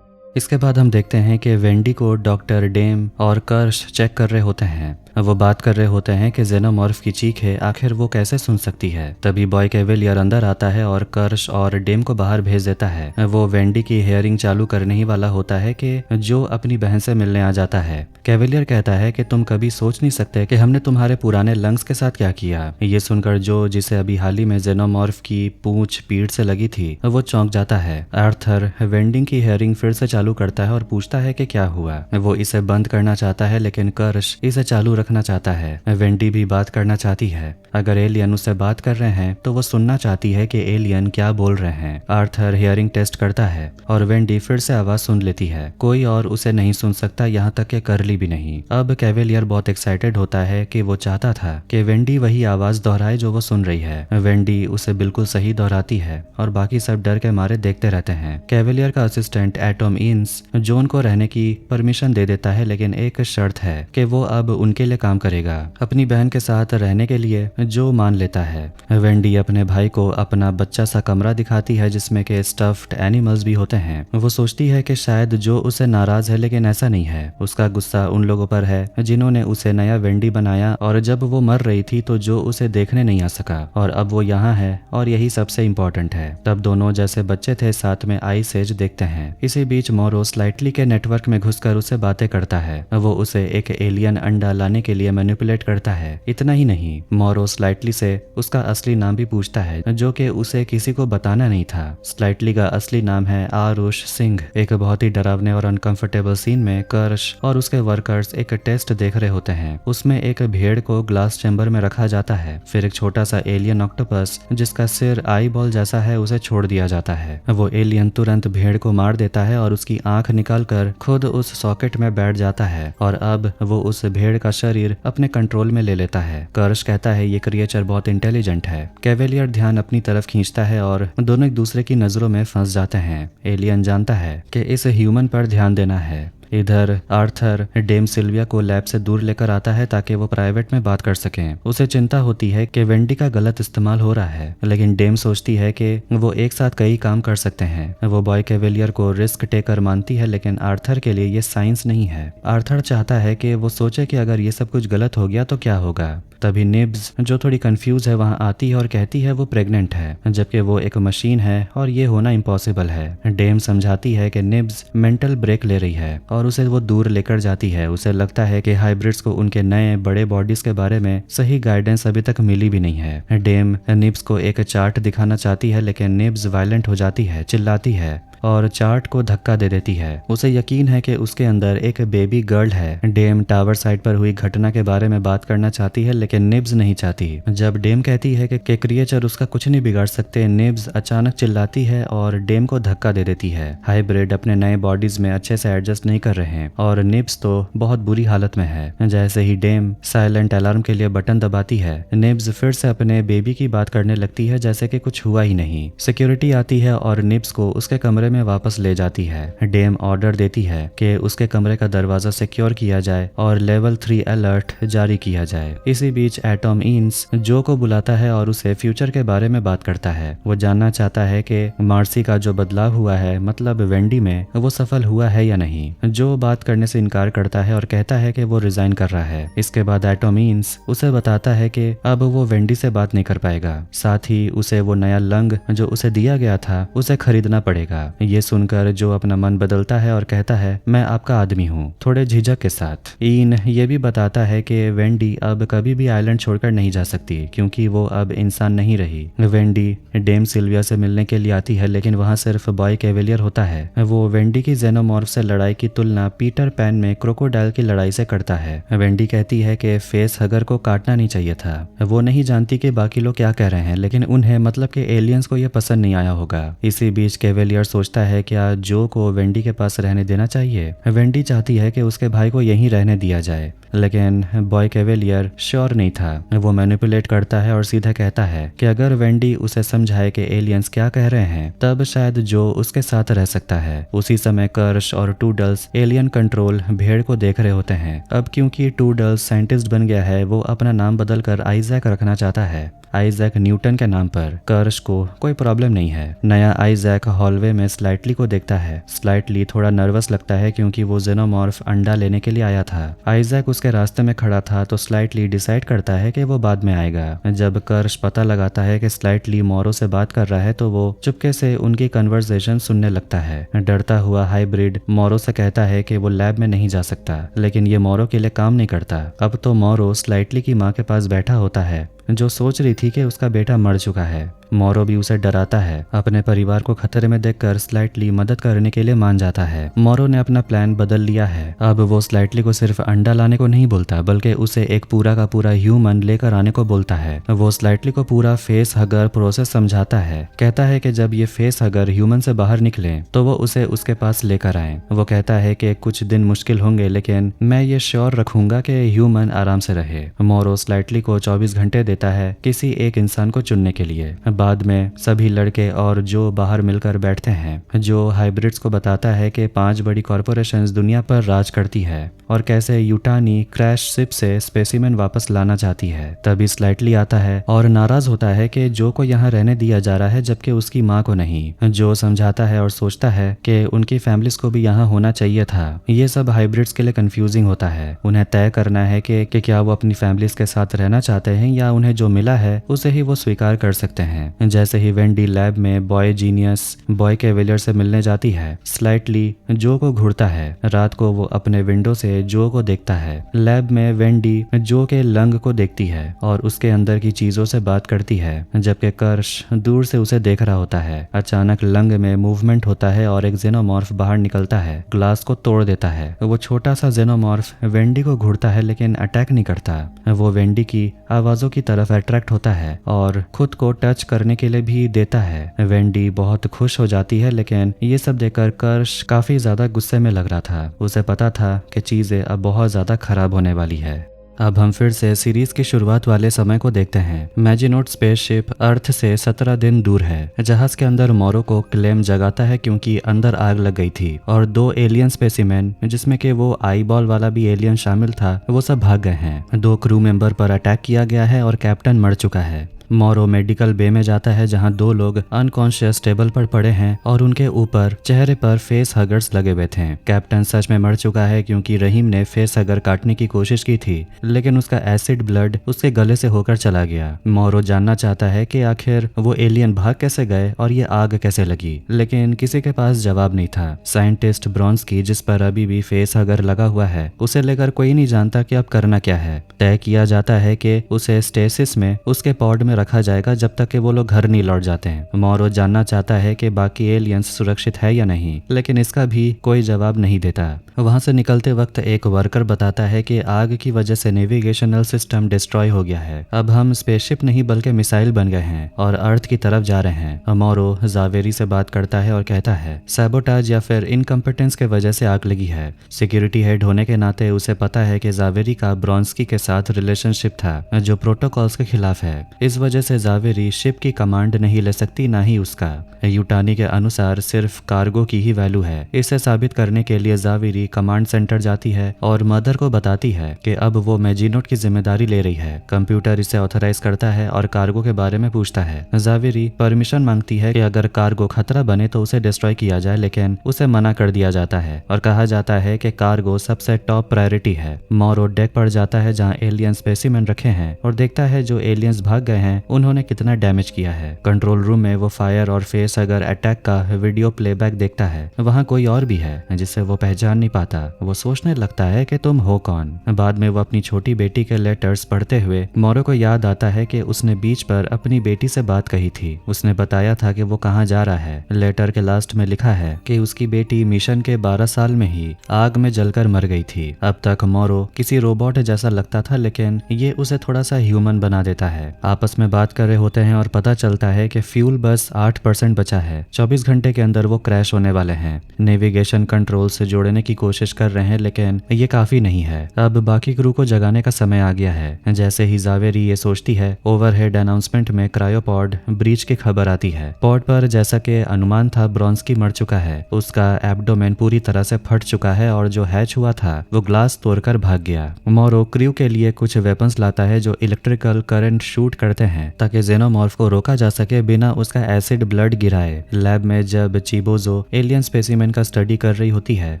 इसके बाद हम देखते हैं कि वेंडी को डॉक्टर डेम और कर्श चेक कर रहे होते हैं। वो बात कर रहे होते हैं कि जेनोमॉर्फ की चीखें आखिर वो कैसे सुन सकती है। तभी बॉय कैवेलियर अंदर आता है और कर्श और डेम को बाहर भेज देता है। वो वेंडी की हेयरिंग चालू करने ही वाला होता है कि जो अपनी बहन से मिलने आ जाता है। कैवेलियर कहता है कि तुम कभी सोच नहीं सकते कि हमने तुम्हारे पुराने लंग्स के साथ क्या किया। ये सुनकर जो जिसे अभी हाल ही में जेनोमॉर्फ की पूंछ पीठ से लगी थी वो चौंक जाता है। आर्थर वेंडिंग की हेयरिंग फिर से चालू करता है और पूछता है कि क्या हुआ। वो इसे बंद करना चाहता है लेकिन कर्श इसे चालू रखना चाहता है। वेंडी भी बात करना चाहती है। अगर एलियन उससे बात कर रहे हैं तो वो सुनना चाहती है कि एलियन क्या बोल रहे हैं। आर्थर हियरिंग टेस्ट करता है और वेंडी फिर से आवाज सुन लेती है। कोई और उसे नहीं सुन सकता, यहाँ तक कि करली भी नहीं। अब कैवेलियर बहुत एक्साइटेड होता है कि वो चाहता था कि वेंडी वही आवाज दोहराए जो वो सुन रही है। वेंडी उसे बिल्कुल सही दोहराती है और बाकी सब डर के मारे देखते रहते हैं। कैवेलियर का असिस्टेंट एटम इन्स जोन को रहने की परमिशन दे देता है, लेकिन एक शर्त है कि वो अब उनके लिए काम करेगा, अपनी बहन के साथ रहने के लिए जो मान लेता है। वेंडी अपने भाई को अपना बच्चा सा कमरा दिखाती है जिसमें के स्टफ्ड एनिमल्स भी होते हैं। वो सोचती है कि शायद जो उसे नाराज है, लेकिन ऐसा नहीं है। उसका गुस्सा उन लोगों पर है जिन्होंने उसे नया वेंडी बनाया और जब वो मर रही थी तो जो उसे देखने नहीं आ सका, और अब वो यहाँ है और यही सबसे इम्पोर्टेंट है। तब दोनों जैसे बच्चे थे साथ में आइस एज देखते हैं। इसी बीच मोरो स्लाइटली के नेटवर्क में घुसकर उसे बातें करता है। वो उसे एक एलियन अंडा लाने के लिए मैनिपुलेट करता है। इतना ही नहीं, मोरो स्लाइटली से उसका असली नाम भी पूछता है जो कि उसे किसी को बताना नहीं था। स्लाइटली का असली नाम है आरुष सिंह। एक बहुत ही डरावने और अनकंफर्टेबल सीन में कर्श और उसके वर्कर्स एक टेस्ट देख रहे होते हैं। उसमें एक भेड़ को ग्लास चैम्बर में रखा जाता है, फिर एक छोटा सा एलियन ऑक्टोपस जिसका सिर आई बॉल जैसा है उसे छोड़ दिया जाता है। वो एलियन तुरंत भेड़ को मार देता है और उसकी आंख निकालकर खुद उस सॉकेट में बैठ जाता है और अब वो उस भेड़ का शरीर अपने कंट्रोल में ले लेता है। कर्श कहता है ये क्रिएचर बहुत इंटेलिजेंट है। कैवेलियर ध्यान अपनी तरफ खींचता है और दोनों एक दूसरे की नजरों में फंस जाते हैं। एलियन जानता है कि इस ह्यूमन पर ध्यान देना है। इधर आर्थर डेम सिल्विया को लैब से दूर लेकर आता है ताकि वो प्राइवेट में बात कर सकें। उसे चिंता होती है कि वेंडी का गलत इस्तेमाल हो रहा है, लेकिन डेम सोचती है कि वो एक साथ कई काम कर सकते हैं। वो बॉय कैवेलियर को रिस्क टेकर मानती है, लेकिन आर्थर के लिए ये साइंस नहीं है। आर्थर चाहता है कि वो सोचे कि अगर ये सब कुछ गलत हो गया तो क्या होगा। तभी निब्स जो थोड़ी कंफ्यूज है वहां आती है और कहती है वो प्रेग्नेंट है, जबकि वो एक मशीन है और ये होना इम्पॉसिबल है। डेम समझाती है कि निब्स मेंटल ब्रेक ले रही है और उसे वो दूर लेकर जाती है। उसे लगता है कि हाइब्रिड्स को उनके नए बड़े बॉडीज के बारे में सही गाइडेंस अभी तक मिली भी नहीं है। डेम निब्स को एक चार्ट दिखाना चाहती है, लेकिन निब्स वायलेंट हो जाती है, चिल्लाती है और चार्ट को धक्का दे देती है। उसे यकीन है कि उसके अंदर एक बेबी गर्ल है। डेम टावर साइड पर हुई घटना के बारे में बात करना चाहती है, लेकिन निब्स नहीं चाहती। जब डेम कहती है कि क्रिएचर उसका कुछ नहीं बिगाड़ सकते, निब्स अचानक चिल्लाती है और डेम को धक्का दे देती है। हाइब्रिड अपने नए बॉडीज में अच्छे से एडजस्ट नहीं कर रहे हैं और निब्स तो बहुत बुरी हालत में है। जैसे ही डेम साइलेंट अलार्म के लिए बटन दबाती है, निब्स फिर से अपने बेबी की बात करने लगती है जैसे कि कुछ हुआ ही नहीं। सिक्योरिटी आती है और निब्स को उसके कमरे में वापस ले जाती है। डेम ऑर्डर देती है कि उसके कमरे का दरवाजा सिक्योर किया जाए और लेवल 3 अलर्ट जारी किया जाए। इसी बीच एटम इन्स जो को बुलाता है और उसे फ्यूचर के बारे में बात करता है। वो जानना चाहता है कि मार्सी का जो बदलाव हुआ है, मतलब वेंडी में, वो सफल हुआ है या नहीं। जो बात करने से इनकार करता है और कहता है कि वो रिजाइन कर रहा है। इसके बाद एटम इन्स उसे बताता है कि अब वो वेंडी से बात नहीं कर पाएगा, साथ ही उसे वो नया लंग जो उसे दिया गया था उसे खरीदना पड़ेगा। ये सुनकर जो अपना मन बदलता है और कहता है मैं आपका आदमी हूँ, थोड़े झिझक के साथ। ईन ये भी बताता है कि वेंडी अब कभी भी आइलैंड छोड़कर नहीं जा सकती क्योंकि वो अब इंसान नहीं रही। वेंडी डेम सिल्विया से मिलने के लिए आती है, लेकिन वहाँ सिर्फ बॉय कैवेलियर होता है। वो वेंडी की जेनोमॉर्फ से लड़ाई की तुलना पीटर पैन में क्रोकोडाइल की लड़ाई से करता है। वेंडी कहती है कि फेस हगर को काटना नहीं चाहिए था। वो नहीं जानती कि बाकी लोग क्या कह रहे हैं, लेकिन उन्हें मतलब कि एलियंस को यह पसंद नहीं आया होगा। इसी बीच कैवेलियर सोचता है क्या जो को वेंडी के पास रहने देना चाहिए। वेंडी चाहती है कि उसके भाई को यहीं रहने दिया जाए, लेकिन बॉय कैवेलियर श्योर नहीं था। वो मैनिपुलेट करता है और सीधा कहता है कि अगर वेंडी उसे समझाए कि एलियंस क्या कह रहे हैं तब शायद जो उसके साथ रह सकता है। उसी समय कर्श और टूडल्स एलियन कंट्रोल भेड़ को देख रहे होते हैं। अब क्योंकि टूडल्स साइंटिस्ट बन गया है, वो अपना नाम बदलकर आइजैक रखना चाहता है, आइजैक न्यूटन के नाम पर। कर्श को कोई प्रॉब्लम नहीं है। नया आइजैक हॉलवे में स्लाइटली को देखता है। स्लाइटली थोड़ा नर्वस लगता है क्योंकि वो जेनोमॉर्फ अंडा लेने के लिए आया था। आइजैक उसके रास्ते में खड़ा था तो स्लाइटली डिसाइड करता है कि वो बाद में आएगा। जब कर्श पता लगाता है कि स्लाइटली मोरो से बात कर रहा है तो वो चुपके से उनकी कन्वर्सेशन सुनने लगता है। डरता हुआ हाइब्रिड मोरो से कहता है कि वो लैब में नहीं जा सकता, लेकिन ये मोरो के लिए काम नहीं करता। अब तो मोरो स्लाइटली की माँ के पास बैठा होता है जो सोच रही थी कि उसका बेटा मर चुका है। मोरो भी उसे डराता है। अपने परिवार को खतरे में देखकर स्लाइटली मदद करने के लिए मान जाता है। मोरो ने अपना प्लान बदल लिया है। अब वो स्लाइटली को सिर्फ अंडा लाने को नहीं बोलता, बल्कि उसे एक पूरा का पूरा ह्यूमन लेकर आने को बोलता है। वो स्लाइटली को पूरा फेस हगर प्रोसेस समझाता है। कहता है कि जब ये फेस हगर ह्यूमन से बाहर निकले तो वो उसे उसके पास लेकर आए। वो कहता है कि कुछ दिन मुश्किल होंगे, लेकिन मैं ये श्योर रखूंगा कि ह्यूमन आराम से रहे। मोरो स्लाइटली को 24 घंटे देता है किसी एक इंसान को चुनने के लिए। बाद में सभी लड़के और जो बाहर मिलकर बैठते हैं। जो हाइब्रिड्स को बताता है कि 5 बड़ी कॉरपोरेशंस दुनिया पर राज करती है और कैसे यूटानी क्रैश शिप से स्पेसिमेन वापस लाना चाहती है। तभी स्लाइटली आता है और नाराज होता है कि जो को यहाँ रहने दिया जा रहा है जबकि उसकी माँ को नहीं। जो समझाता है और सोचता है कि उनकी फैमिलीज को भी यहाँ होना चाहिए था। ये सब हाइब्रिड्स के लिए कंफ्यूजिंग होता है। उन्हें तय करना है कि क्या वो अपनी फैमिलीज के साथ रहना चाहते हैं या उन्हें जो मिला है उसे ही वो स्वीकार कर सकते हैं। जैसे ही वेंडी लैब में बॉय जीनियस बॉय कैवेलियर से मिलने जाती है, स्लाइटली जो को घूरता है। रात को वो अपने विंडो से जो को देखता है। लैब में वेंडी जो के लंग को देखती है और उसके अंदर की चीजों से बात करती है, जबकि कर्श दूर से उसे देख रहा होता है। अचानक लंग में मूवमेंट होता है और एक जेनोमॉर्फ बाहर निकलता है, ग्लास को तोड़ देता है। वो छोटा सा जेनोमॉर्फ वेंडी को घूरता है लेकिन अटैक नहीं करता। वो वेंडी की आवाजों की तरफ अट्रैक्ट होता है और खुद को टच करने के लिए भी देता है। वेंडी बहुत खुश हो जाती है, लेकिन ये सब देखकर कर्श काफी ज्यादा गुस्से में लग रहा था। उसे पता था कि चीजें अब बहुत ज्यादा खराब होने वाली है। अब हम फिर से सीरीज की शुरुआत वाले समय को देखते हैं। मैजिनोट स्पेसशिप अर्थ से 17 दिन दूर है। जहाज के अंदर मोरो को क्लेम जगाता है क्योंकि अंदर आग लग गई थी और 2 एलियन स्पेसिमेन, जिसमें कि वो आई बॉल वाला भी एलियन शामिल था, वो सब भाग गए हैं। 2 क्रू मेंबर पर अटैक किया गया है और कैप्टन मर चुका है। मोरो मेडिकल बे में जाता है जहां 2 लोग अनकॉन्शियस टेबल पर पड़े हैं और उनके ऊपर चेहरे पर फेस हगर्स लगे हुए थे। कैप्टन सच में मर चुका है क्योंकि रहीम ने फेस हगर काटने की कोशिश की थी, लेकिन उसका एसिड ब्लड उसके गले से होकर चला गया। मोरो जानना चाहता है कि आखिर वो एलियन भाग कैसे गए और ये आग कैसे लगी, लेकिन किसी के पास जवाब नहीं था। साइंटिस्ट ब्रॉन्स्की, जिस पर अभी भी फेस हगर लगा हुआ है, उसे लेकर कोई नहीं जानता कि अब करना क्या है। तय किया जाता है कि उसे स्टेसिस में उसके पॉड में रखा जाएगा जब तक कि वो लोग घर नहीं लौट जाते हैं। मोरो जानना चाहता है कि बाकी एलियंस सुरक्षित है या नहीं, लेकिन इसका भी कोई जवाब नहीं देता। वहां से निकलते वक्त एक वर्कर बताता है कि आग की वजह से नेविगेशनल सिस्टम डिस्ट्रॉय हो गया है। अब हम स्पेसशिप नहीं बल्कि मिसाइल बन गए हैं और अर्थ की तरफ जा रहे हैं। मोरो जावेरी से बात करता है और कहता है सैबोटाज या फिर इनकम्पिटेंस के वजह से आग लगी है। सिक्योरिटी हेड होने के नाते उसे पता है कि जावेरी का ब्रॉन्स्की के साथ रिलेशनशिप था जो प्रोटोकॉल्स के खिलाफ है। इस वजह से जावेरी शिप की कमांड नहीं ले सकती, ना ही उसका। यूटानी के अनुसार सिर्फ कार्गो की ही वैल्यू है। इसे साबित करने के लिए जावेरी कमांड सेंटर जाती है और मदर को बताती है कि अब वो मैजिनोट की जिम्मेदारी ले रही है। कंप्यूटर इसे ऑथराइज करता है और कार्गो के बारे में पूछता है। जावेरी परमिशन मांगती है कि अगर कार्गो खतरा बने तो उसे डिस्ट्रॉय किया जाए, लेकिन उसे मना कर दिया जाता है और कहा जाता है कि कार्गो सबसे टॉप प्रायोरिटी है। मोरो डेक पर जाता है जहाँ एलियन स्पेसिमेन रखे हैं और देखता है जो एलियंस भाग गए हैं उन्होंने कितना डैमेज किया है। कंट्रोल रूम में वो फायर और फेस अगर अटैक का वीडियो प्लेबैक देखता है। वहाँ कोई और भी है जिसे वो पहचान नहीं पाता। वो सोचने लगता है कि तुम हो कौन। बाद में वो अपनी छोटी बेटी के लेटर्स पढ़ते हुए मोरो को याद आता है कि उसने बीच पर अपनी बेटी से बात कही थी। उसने बताया था कि वो कहाँ जा रहा है। लेटर के लास्ट में लिखा है कि उसकी बेटी मिशन के 12 साल में ही आग में जलकर मर गई थी। अब तक मोरो किसी रोबोट जैसा लगता था, लेकिन ये उसे थोड़ा सा ह्यूमन बना देता है। आपस में बात कर रहे होते हैं और पता चलता है कि फ्यूल बस 8% बचा है। 24 घंटे के अंदर वो क्रैश होने वाले हैं। नेविगेशन कंट्रोल से जोड़ने की कोशिश कर रहे हैं, लेकिन ये काफी नहीं है। अब बाकी क्रू को जगाने का समय आ गया है। जैसे ही जावेरी ये सोचती है, ओवरहेड अनाउंसमेंट में क्रायोपॉड ब्रीच की खबर आती है। पॉड पर जैसा कि अनुमान था, ब्रॉन्स्की मर चुका है। उसका एब्डोमेन पूरी तरह से फट चुका है और जो हैच हुआ था वो ग्लास तोड़कर भाग गया। मोरो क्रू के लिए कुछ वेपन्स लाता है जो इलेक्ट्रिकल करंट शूट करते हैं ताकि जेनोमॉर्फ को रोका जा सके बिना उसका एसिड ब्लड गिराए। लैब में जब चिबोजो एलियन स्पेसिमेन का स्टडी कर रही होती है,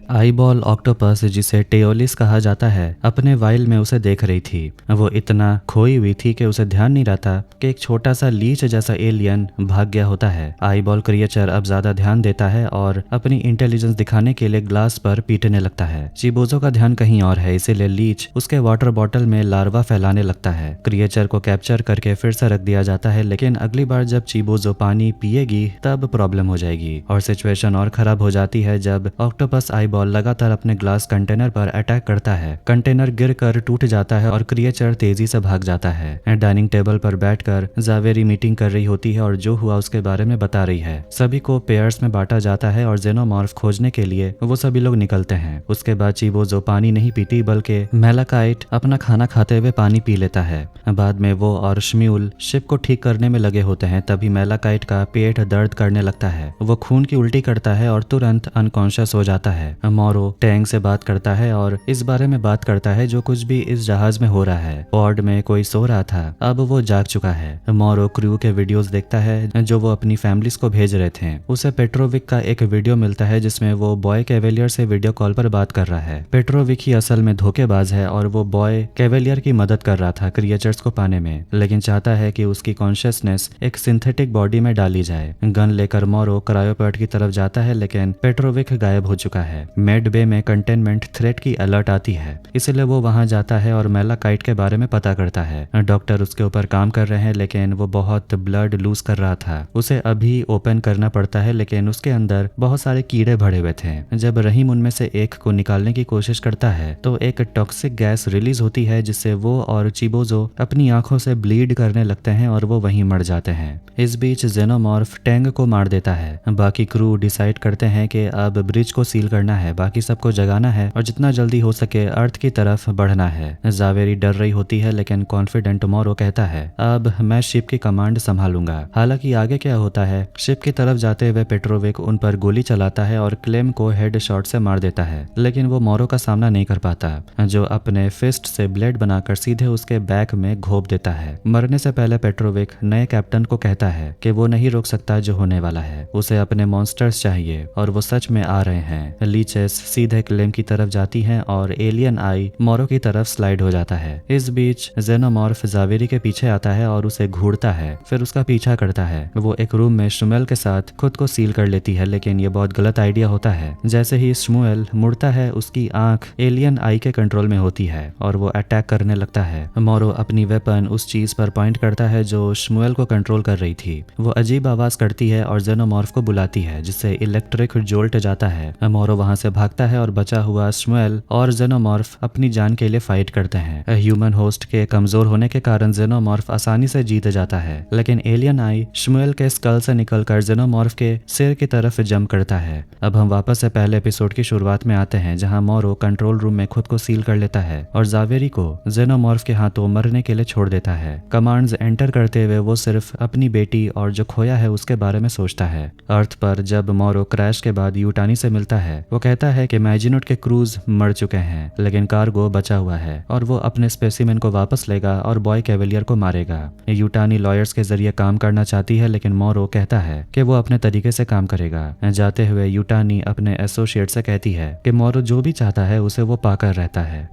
आईबॉल ऑक्टोपस, जिसे टेओलिस कहा जाता है, अपने वाइल में उसे देख रही थी। वो इतना खोई हुई थी कि उसे ध्यान नहीं रहता कि एक छोटा सा लीच जैसा एलियन भाग गया होता है। आईबॉल क्रिएचर अब ज्यादा ध्यान देता है और अपनी इंटेलिजेंस दिखाने के लिए ग्लास पर पीटने लगता है। चिबोजो का ध्यान कहीं और है, इसीलिए लीच उसके वाटर बॉटल में लार्वा फैलाने लगता है। क्रिएचर को कैप्चर करके फिर से रख दिया जाता है, लेकिन अगली बार जब चिबोजो पानी पिएगी तब प्रॉब्लम हो जाएगी और सिचुएशन और खराब हो जाती है जब ऑक्टोपस आईबॉल लगातार अपने ग्लास कंटेनर पर अटैक करता है। कंटेनर गिरकर टूट जाता है और क्रिएचर तेजी से भाग जाता है। डाइनिंग टेबल पर बैठकर जावेरी मीटिंग कर रही होती है और जो हुआ उसके बारे में बता रही है। सभी को पेयर्स में बांटा जाता है और जेनोमॉर्फ खोजने के लिए वो सभी लोग निकलते हैं। उसके बाद चिबोजो पानी नहीं पीती बल्कि मेलाकाइट अपना खाना खाते हुए पानी पी लेता है। बाद में वो और श्म्यूल शिप को ठीक करने में लगे होते हैं, तभी मेलाकाइट का पेट दर्द करने लगता है। वो खून की उल्टी करता है और तुरंत अनकॉन्शियस हो जाता है। मोरो टैंग से बात करता है और इस बारे में बात करता है जो कुछ भी इस जहाज में हो रहा है। पॉड में कोई सो रहा था, अब वो जाग चुका है। मोरो क्रू के वीडियोस देखता है जो वो अपनी फैमिलीज को भेज रहे थे। उसे पेट्रोविक का एक वीडियो मिलता है जिसमें वो बॉय कैवेलियर से वीडियो कॉल पर बात कर रहा है। पेट्रोविक ही असल में धोखेबाज है और वो बॉय कैवेलियर की मदद कर रहा था क्रिएचर्स को पाने में, लेकिन चाहता है कि उसकी कॉन्शियसनेस एक सिंथेटिक बॉडी में डाली जाए। गन लेकर मोरो क्रायोपॉड की तरफ जाता है, लेकिन पेट्रोविक गायब हो चुका है। मेड बे में कंटेनमेंट थ्रेट की अलर्ट आती है, इसलिए वो वहां जाता है और मेलाकाइट के बारे में पता करता है। डॉक्टर उसके ऊपर काम कर रहे हैं, लेकिन वो बहुत ब्लड लूज कर रहा था। उसे अभी ओपन करना पड़ता है, लेकिन उसके अंदर बहुत सारे कीड़े भरे हुए थे। जब रहीम उनमें से एक को निकालने की कोशिश करता है तो एक टॉक्सिक गैस रिलीज होती है जिससे वो और चिबोजो अपनी आंखों से ब्लीड करने लगते हैं और वो वहीं मर जाते हैं। इस बीच जेनोमॉर्फ टैंग को मार देता है। बाकी क्रू डिसाइड करते हैं कि अब ब्रिज को सील करना है, बाकी सबको जगाना है और जितना जल्दी हो सके अर्थ की तरफ बढ़ना है। जावेरी डर रही होती है, लेकिन कॉन्फिडेंट मोरो कहता है अब मैं शिप की कमांड संभालूंगा। हालांकि आगे क्या होता है, शिप की तरफ जाते हुए पेट्रोविक उन पर गोली चलाता है और क्लेम को हेड शॉट से मार देता है, लेकिन वो मोरो का सामना नहीं कर पाता, जो अपने फिस्ट से ब्लेड बनाकर सीधे उसके बैक में घोप देता है। मरने से पहले पेट्रोविक नए कैप्टन को कहता है कि वो नहीं रोक सकता जो होने वाला है, उसे अपने मॉन्स्टर्स चाहिए और वो सच में आ रहे हैं। लीचेस सीधे क्लेम की तरफ जाती हैं और एलियन आई मोरो की तरफ स्लाइड हो जाता है। इस बीच जेनोमॉर्फ जावेरी के पीछे आता है और उसे घूरता है, फिर उसका पीछा करता है। वो एक रूम में श्मुएल के साथ खुद को सील कर लेती है, लेकिन ये बहुत गलत आइडिया होता है। जैसे ही श्मुएल मुड़ता है, उसकी आंख एलियन आई के कंट्रोल में होती है और वो अटैक करने लगता है। मोरो अपनी वेपन उस चीज पर पॉइंट करता है जो श्मुएल को कंट्रोल कर रही थी। वो अजीब आवाज करती है और जेनोमॉर्फ को बुलाती है, जिससे इलेक्ट्रिक जोल्ट जाता है। मोरो वहां से भागता है और बचा हुआ श्मुएल और जेनोमॉर्फ अपनी जान के लिए फाइट करते हैं। ह्यूमन होस्ट के कमजोर होने के कारण जेनोमॉर्फ आसानी से जीत जाता है, लेकिन एलियन आई श्मुएल के स्कल से निकलकर जेनोमॉर्फ के सिर की तरफ जंप करता है। अब हम वापस से पहले एपिसोड की शुरुआत में आते हैं, जहां मोरो कंट्रोल रूम में खुद को सील कर लेता है और जावेरी को जेनोमॉर्फ के हाथों मरने के लिए छोड़ देता है। कमांड्स एंटर करते हुए वो सिर्फ अपनी बेटी और जो खोया है उसके बारे में सोचता है। अर्थ पर जब मोरो क्रैश के बाद यूटानी से मिलता है, वो कहता है कि मैजिनोट के क्रूज मर चुके हैं, लेकिन कार्गो बचा हुआ है और वो अपने स्पेसिमेन को वापस लेगा और बॉय कैवेलियर को मारेगा। यूटानी लॉयर्स के जरिए काम करना चाहती है, लेकिन मोरो कहता है कि वो अपने तरीके से काम करेगा। जाते हुए यूटानी अपने एसोसिएट से कहती है कि मोरो जो भी चाहता है उसे वो पाकर रहता है।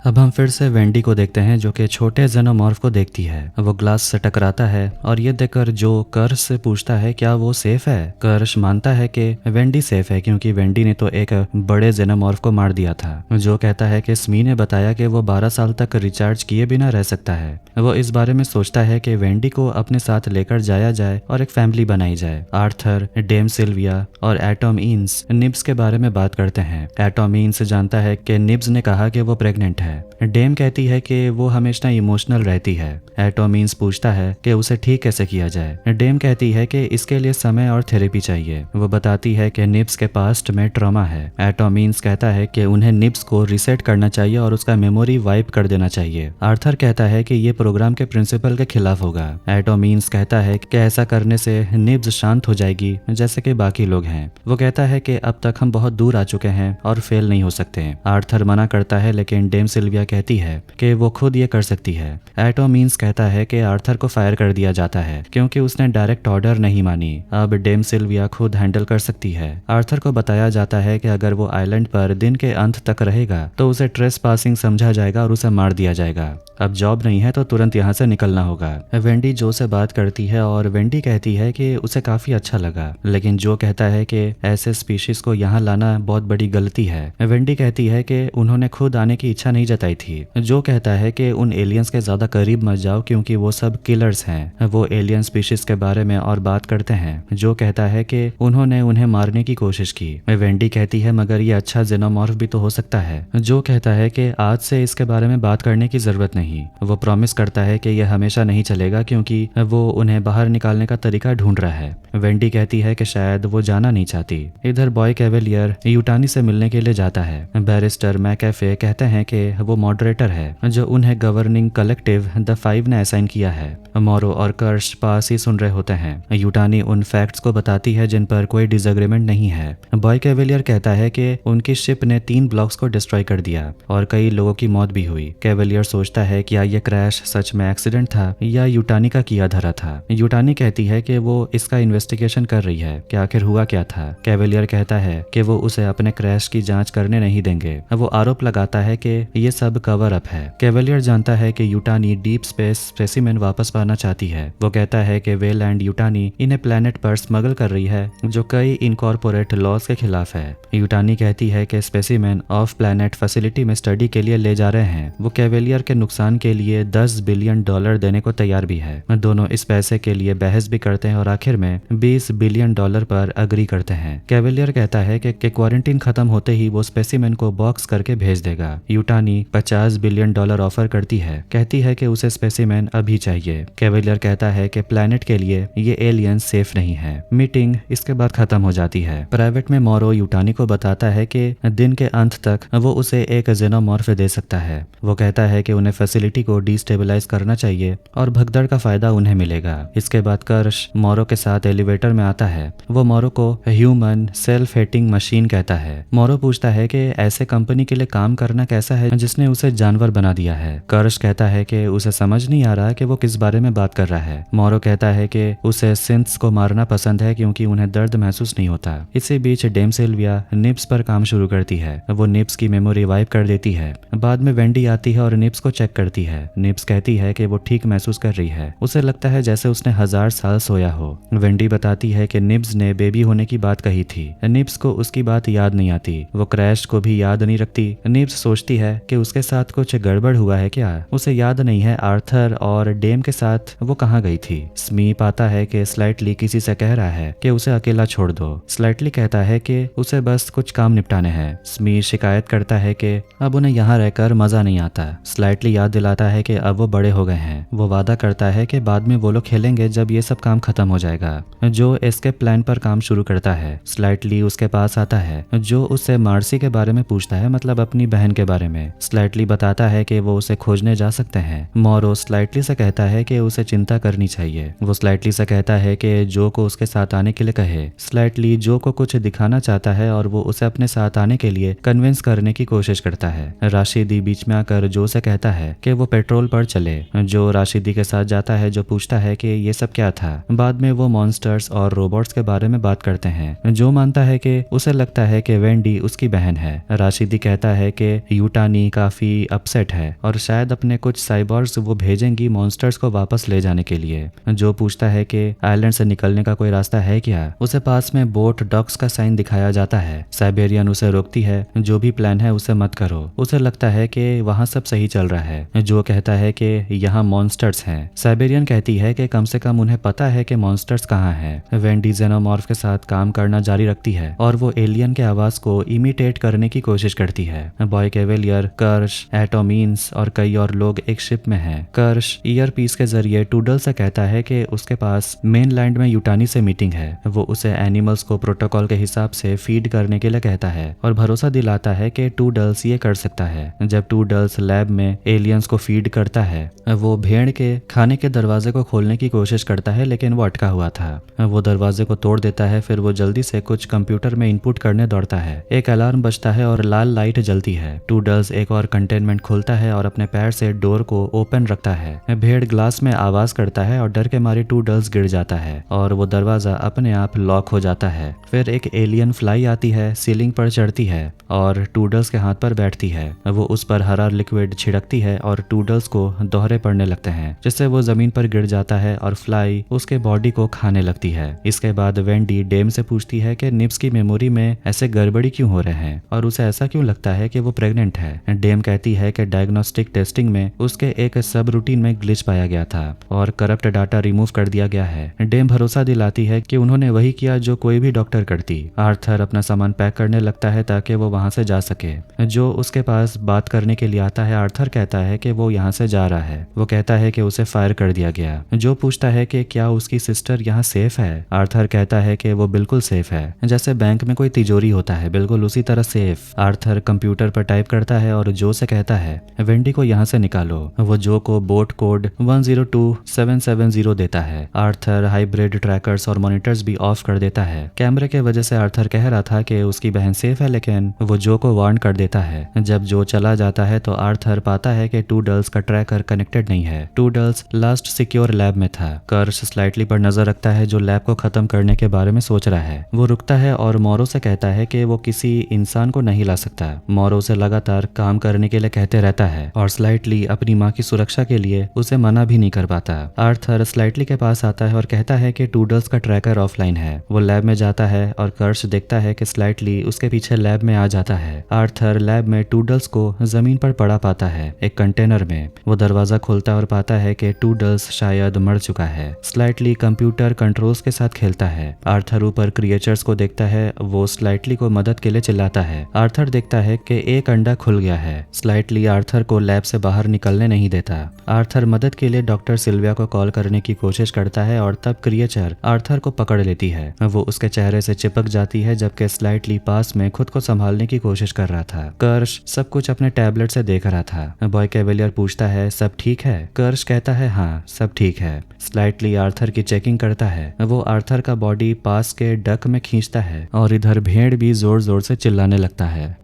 अब हम फिर से वेंडी को देखते हैं जो कि छोटे जेनोमॉर्फ को देखती है। वो ग्लास से टकराता है और ये देखकर जो कर्श से पूछता है क्या वो सेफ है। कर्श मानता है कि वेंडी सेफ है क्योंकि वेंडी ने तो एक बड़े जेनोमॉर्फ को मार दिया था। जो कहता है कि स्मी ने बताया कि वो 12 साल तक रिचार्ज किए बिना रह सकता है। वो इस बारे में सोचता है कि वेंडी को अपने साथ लेकर जाया जाए और एक फैमिली बनाई जाए। आर्थर, डेम सिल्विया और एटॉम ईन्स निब्स के बारे में बात करते हैं। एटॉम ईन्स जानता है कि निब्स ने कहा कि वो प्रेग्नेंट है। डेम कहती है कि वो हमेशा इमोशनल रहती है। एटो मीन्स पूछता है कि उसे ठीक कैसे किया जाए। डेम कहती है कि इसके लिए समय और थेरेपी चाहिए। वो बताती है कि निब्स के पास्ट में ट्रॉमा है। एटो मीन्स कहता है कि उन्हें निब्स को रिसेट करना चाहिए और उसका मेमोरी वाइप कर देना चाहिए। आर्थर कहता है कि ये प्रोग्राम के प्रिंसिपल के खिलाफ होगा। एटो मीन्स कहता है कि ऐसा करने से निब्स शांत हो जाएगी जैसे कि बाकी लोग हैं। वो कहता है कि अब तक हम बहुत दूर आ चुके हैं और फेल नहीं हो सकते। आर्थर मना करता है लेकिन डेम सिल्विया कहती है कि वो खुद ये कर सकती है। एटो मीन्स कहता है कि आर्थर को फायर कर दिया जाता है क्योंकि उसने डायरेक्ट ऑर्डर नहीं मानी। अब डेम सिल्विया खुद हैंडल कर सकती है। आर्थर को बताया जाता है कि अगर वो आइलैंड पर दिन के अंत तक रहेगा तो उसे ट्रेस पासिंग समझा जाएगा और उसे मार दिया जाएगा। अब जॉब नहीं है तो तुरंत यहाँ से निकलना होगा। वेंडी जो से बात करती है और वेंडी कहती है कि उसे काफी अच्छा लगा, लेकिन जो कहता है कि ऐसे स्पीशीज को यहाँ लाना बहुत बड़ी गलती है। वेंडी कहती है कि उन्होंने खुद आने की इच्छा नहीं जताई थी। जो कहता है कि उन एलियंस के ज्यादा करीब मत जाओ क्योंकि वो सब किलर्स हैं। वो एलियन स्पीशीज के बारे में और बात करते हैं। जो कहता है कि उन्होंने उन्हें मारने की कोशिश की। वेंडी कहती है मगर ये अच्छा जेनोमॉर्फ भी तो हो सकता है। जो कहता है कि आज से इसके बारे में बात करने की जरूरत नहीं। वो प्रॉमिस करता है कि यह हमेशा नहीं चलेगा क्योंकि वो उन्हें बाहर निकालने का तरीका ढूंढ रहा है। वेंडी कहती है कि शायद वो जाना नहीं चाहती। इधर बॉय कैवेलियर यूटानी से मिलने के लिए जाता है। बैरिस्टर मैकैफे कहते हैं कि वो मॉडरेटर है जो उन्हें गवर्निंग कलेक्टिव द फाइव ने असाइन किया है। मोरो और कर्श पास ही सुन रहे होते हैं। यूटानी उन फैक्ट्स को बताती है जिन पर कोई डिसएग्रीमेंट नहीं है। बॉय कैवेलियर कहता है कि उनकी शिप ने 3 ब्लॉक्स को डिस्ट्रॉय कर दिया और कई लोगों की मौत भी हुई। कैवेलियर सोचता है क्या यह क्रैश सच में एक्सीडेंट था या यूटानी का किया धरा था। यूटानी कहती है कि वो इसका इन्वेस्टिगेशन कर रही है कि आखिर हुआ क्या था। कैवेलियर कहता है कि वो उसे अपने क्रैश की जांच करने नहीं देंगे। वो आरोप लगाता है कि ये सब कवर अप है। कैवेलियर जानता है कि यूटानी डीप स्पेस स्पेसिमेन वापस पाना चाहती है। वो कहता है कि वेल एंड यूटानी इन्हें प्लेनेट पर स्मगल कर रही है जो कई इनकॉर्पोरेट लॉज के खिलाफ है। यूटानी कहती है कि स्पेसिमेन ऑफ प्लेनेट फैसिलिटी में स्टडी के लिए ले जा रहे हैं। वो कैवेलियर के नुकसान के लिए $10 बिलियन देने को तैयार भी है। दोनों इस पैसे के लिए बहस भी करते हैं और आखिर में $20 बिलियन पर अग्री करते हैं। कैवेलियर कहता है कि क्वारंटीन खत्म होते ही वो स्पेसिमेन को बॉक्स करके भेज देगा। यूटानी $50 बिलियन ऑफर करती है, कहती है कि उसे स्पेसिमेन अभी चाहिए। कैवेलियर कहता है कि प्लेनेट के लिए ये एलियन सेफ नहीं है। मीटिंग इसके बाद खत्म हो जाती है। प्राइवेट में मोरो यूटानी को बताता है कि दिन के अंत तक वो उसे एक जेनोमॉर्फ दे सकता है। वो कहता है कि उन्हें फैसिलिटी को डिस्टेबलाइज करना चाहिए और भगदड़ का फायदा उन्हें मिलेगा। इसके बाद कर्श मोरो के साथ एलिवेटर में आता है। वो मोरो को ह्यूमन सेल्फ हेटिंग मशीन कहता है। मोरो पूछता है कि ऐसे कंपनी के लिए काम करना कैसा है जिसने उसे जानवर बना दिया है। कर्श कहता है कि उसे समझ नहीं आ रहा कि वो किस बारे में बात कर रहा है। मोरो कहता है कि उसे सिंथ्स को मारना पसंद है क्योंकि उन्हें दर्द महसूस नहीं होता। इसी बीच डेम सिल्विया निब्स पर काम शुरू करती है। वो निब्स की मेमोरी वाइप कर देती है। बाद में वेंडी आती है और निब्स को चेक करती है। निब्स कहती है कि वो ठीक महसूस कर रही है। उसे लगता है जैसे उसने 1000 साल सोया हो। वेंडी बताती है कि निब्स ने बेबी होने की बात कही थी। निब्स को उसकी बात याद नहीं आती। वो क्रैश को भी याद नहीं रखती। निब्स सोचती है कि उसके साथ कुछ गड़बड़ हुआ है क्या। उसे याद नहीं है आर्थर और डेम के साथ वो कहाँ गई थी। स्मीप आता है कि स्लाइटली किसी से कह रहा है कि उसे अकेला छोड़ दो। स्लाइटली कहता है कि उसे बस कुछ काम निपटाने हैं। स्मीप शिकायत करता है कि अब उन्हें यहाँ रहकर मजा नहीं आता। स्लाइटली याद दिलाता है कि अब वो बड़े हो गए हैं। वो वादा करता है कि बाद में वो लोग खेलेंगे जब ये सब काम खत्म हो जाएगा। जो इसके प्लान पर काम शुरू करता है। स्लाइटली उसके पास आता है जो उससे मार्सी के बारे में पूछता है, मतलब अपनी बहन के बारे में। स्लाइटली बताता है कि वो उसे खोजने जा सकते हैं। मोरो स्लाइटली से कहता है कि उसे चिंता करनी चाहिए। वो स्लाइटली से कहता है कि जो को उसके साथ आने के लिए कहे। स्लाइटली जो को कुछ दिखाना चाहता है और वो उसे अपने साथ आने के लिए कन्विंस करने की कोशिश करता है। राशिदी बीच में आकर जो से कहता है कि वो पेट्रोल पर चले। जो राशिदी के साथ जाता है जो पूछता है कि ये सब क्या था। बाद में वो मॉन्स्टर्स और रोबोट्स के बारे में बात करते हैं। जो मानता है कि उसे लगता है कि वेंडी उसकी बहन है। राशिदी कहता है कि यूटानी काफी अपसेट है और शायद अपने कुछ साइबॉर्ग्स वो भेजेंगी मॉन्स्टर्स को वापस ले जाने के लिए। जो पूछता है कि आइलैंड से निकलने का कोई रास्ता है क्या। उसे पास में बोट डॉक्स का साइन दिखाया जाता है। है। साइबेरियन उसे रोकती है, जो भी प्लान है उसे मत करो, उसे लगता है कि वहाँ सब सही चल रहा है। जो कहता है कि यहाँ मॉन्स्टर्स हैं। साइबेरियन कहती है कि कम से कम उन्हें पता है कि मॉन्स्टर्स कहाँ हैं। वेंडी जेनोमॉर्फ के साथ काम करना जारी रखती है और वो एलियन के आवाज को इमिटेट करने की कोशिश करती है। बॉय कैवेलियर, कर्श, एटोमीन्स और कई और लोग एक शिप में हैं। कर्श ईयरपीस के जरिए टूडल से कहता है कि उसके पास मेनलैंड में यूटानी से मीटिंग है। वो उसे एनिमल्स को प्रोटोकॉल के हिसाब से फीड करने के लिए कहता है और भरोसा दिलाता है कि टूडल्स ये कर सकता है। जब टूडल्स लैब में एलियंस को फीड करता है, वो भेड़ के खाने के दरवाजे को खोलने की कोशिश करता है, लेकिन वो अटका हुआ था। वो दरवाजे को तोड़ देता है। फिर वो जल्दी से कुछ कंप्यूटर में इनपुट करने दौड़ता है। एक अलार्म बजता है और लाल लाइट जलती है। टूडल्स एक और कंटेनमेंट खोलता है और अपने पैर से डोर को ओपन रखता है। भेड़ ग्लास में आवाज करता है और डर के मारे टूडल्स गिर जाता है और वो दरवाजा अपने आप लॉक हो जाता है। फिर एक एलियन फ्लाई आती है, सीलिंग पर चढ़ती है और टूडल्स के हाथ पर बैठती है। वो उस पर हरा लिक्विड छिड़कती है और टूडल्स को दोहरे पड़ने लगते हैं, जिससे वो जमीन पर गिर जाता है और फ्लाई उसके बॉडी को खाने लगती है। इसके बाद वेंडी डेम से पूछती है कि निप्स की मेमोरी में ऐसे गड़बड़ी क्यों हो रहे हैं और उसे ऐसा क्यों लगता है कि वो प्रेग्नेंट है। डेम कहती है कि डायग्नोस्टिक टेस्टिंग में उसके एक सब रूटीन में ग्लिच पाया गया था और करप्ट डाटा रिमूव कर दिया गया है। डेम भरोसा दिलाती है कि उन्होंने वही किया जो कोई भी डॉक्टर करती। आर्थर अपना सामान पैक करने लगता है ताकि वो वहां से जा सके। जो उसके पास बात करने के लिए आता है, आर्थर कहता है कि वो यहाँ से जा रहा है। वो कहता है कि उसे फायर कर दिया गया। जो पूछता है कि क्या उसकी सिस्टर यहाँ सेफ है। आर्थर कहता है कि वो बिल्कुल सेफ है, जैसे बैंक में कोई तिजोरी होता है, बिल्कुल उसी तरह सेफ। आर्थर कंप्यूटर पर टाइप करता है और जो से कहता है वेंडी को यहाँ से निकालो। वो जो को बोट कोड 102770 देता है। आर्थर हाइब्रिड ट्रैकर्स और मॉनिटर्स भी ऑफ कर देता है। कैमरे के वजह से आर्थर कह रहा था कि उसकी बहन सेफ है, लेकिन वो जो को वार्न कर देता है। जब जो चला जाता है तो आर्थर पाता है कि टूडल्स का ट्रैकर कनेक्टेड नहीं है। टूडल्स लास्ट सिक्योर लैब में था। कर्श स्लाइटली पर नजर रखता है जो लैब को खत्म करने के बारे में सोच रहा है। वो रुकता है और मोरो से कहता है कि वो किसी इंसान को नहीं ला सकता। मोरो उसे लगातार काम करने के लिए कहते रहता है और स्लाइटली अपनी माँ की सुरक्षा के लिए उसे मना भी नहीं कर पाता। आर्थर स्लाइटली के पास आता है और कहता है कि टूडल्स का ट्रैकर ऑफलाइन है। वो लैब में जाता है और कर्श देखता है कि स्लाइटली उसके पीछे लैब में आ जाता है। आर्थर लैब में टूडल्स को जमीन पर पड़ा पाता है, एक कंटेनर में। वो दरवाजा खोलता है और पाता है कि टूडल्स शायद मर चुका है। स्लाइटली कंप्यूटर कंट्रोल्स के साथ खेलता है। आर्थर ऊपर क्रिएचर्स को देखता है। वो स्लाइटली को मदद के लिए चिल्लाता है। आर्थर देखता है कि एक अंडा खुल गया है। स्लाइटली आर्थर को लैब से बाहर निकलने नहीं देता। आर्थर मदद के लिए डॉक्टर सिल्विया को कॉल करने की कोशिश करता है और तब क्रिएचर आर्थर को पकड़ लेती है। वो उसके चेहरे से चिपक जाती है, जबकि स्लाइटली पास में खुद को संभालने की कोशिश कर रहा था। कर्श सब कुछ अपने टैबलेट से देख रहा था। बॉय कैवेलियर पूछता है सब ठीक है। कर्श कहता है हाँ सब ठीक है। स्लाइटली आर्थर की चेकिंग करता है। वो आर्थर का बॉडी पास के डक में खींचता है और इधर भेड़ भी जोर जोर से चिल्लाने लगता है।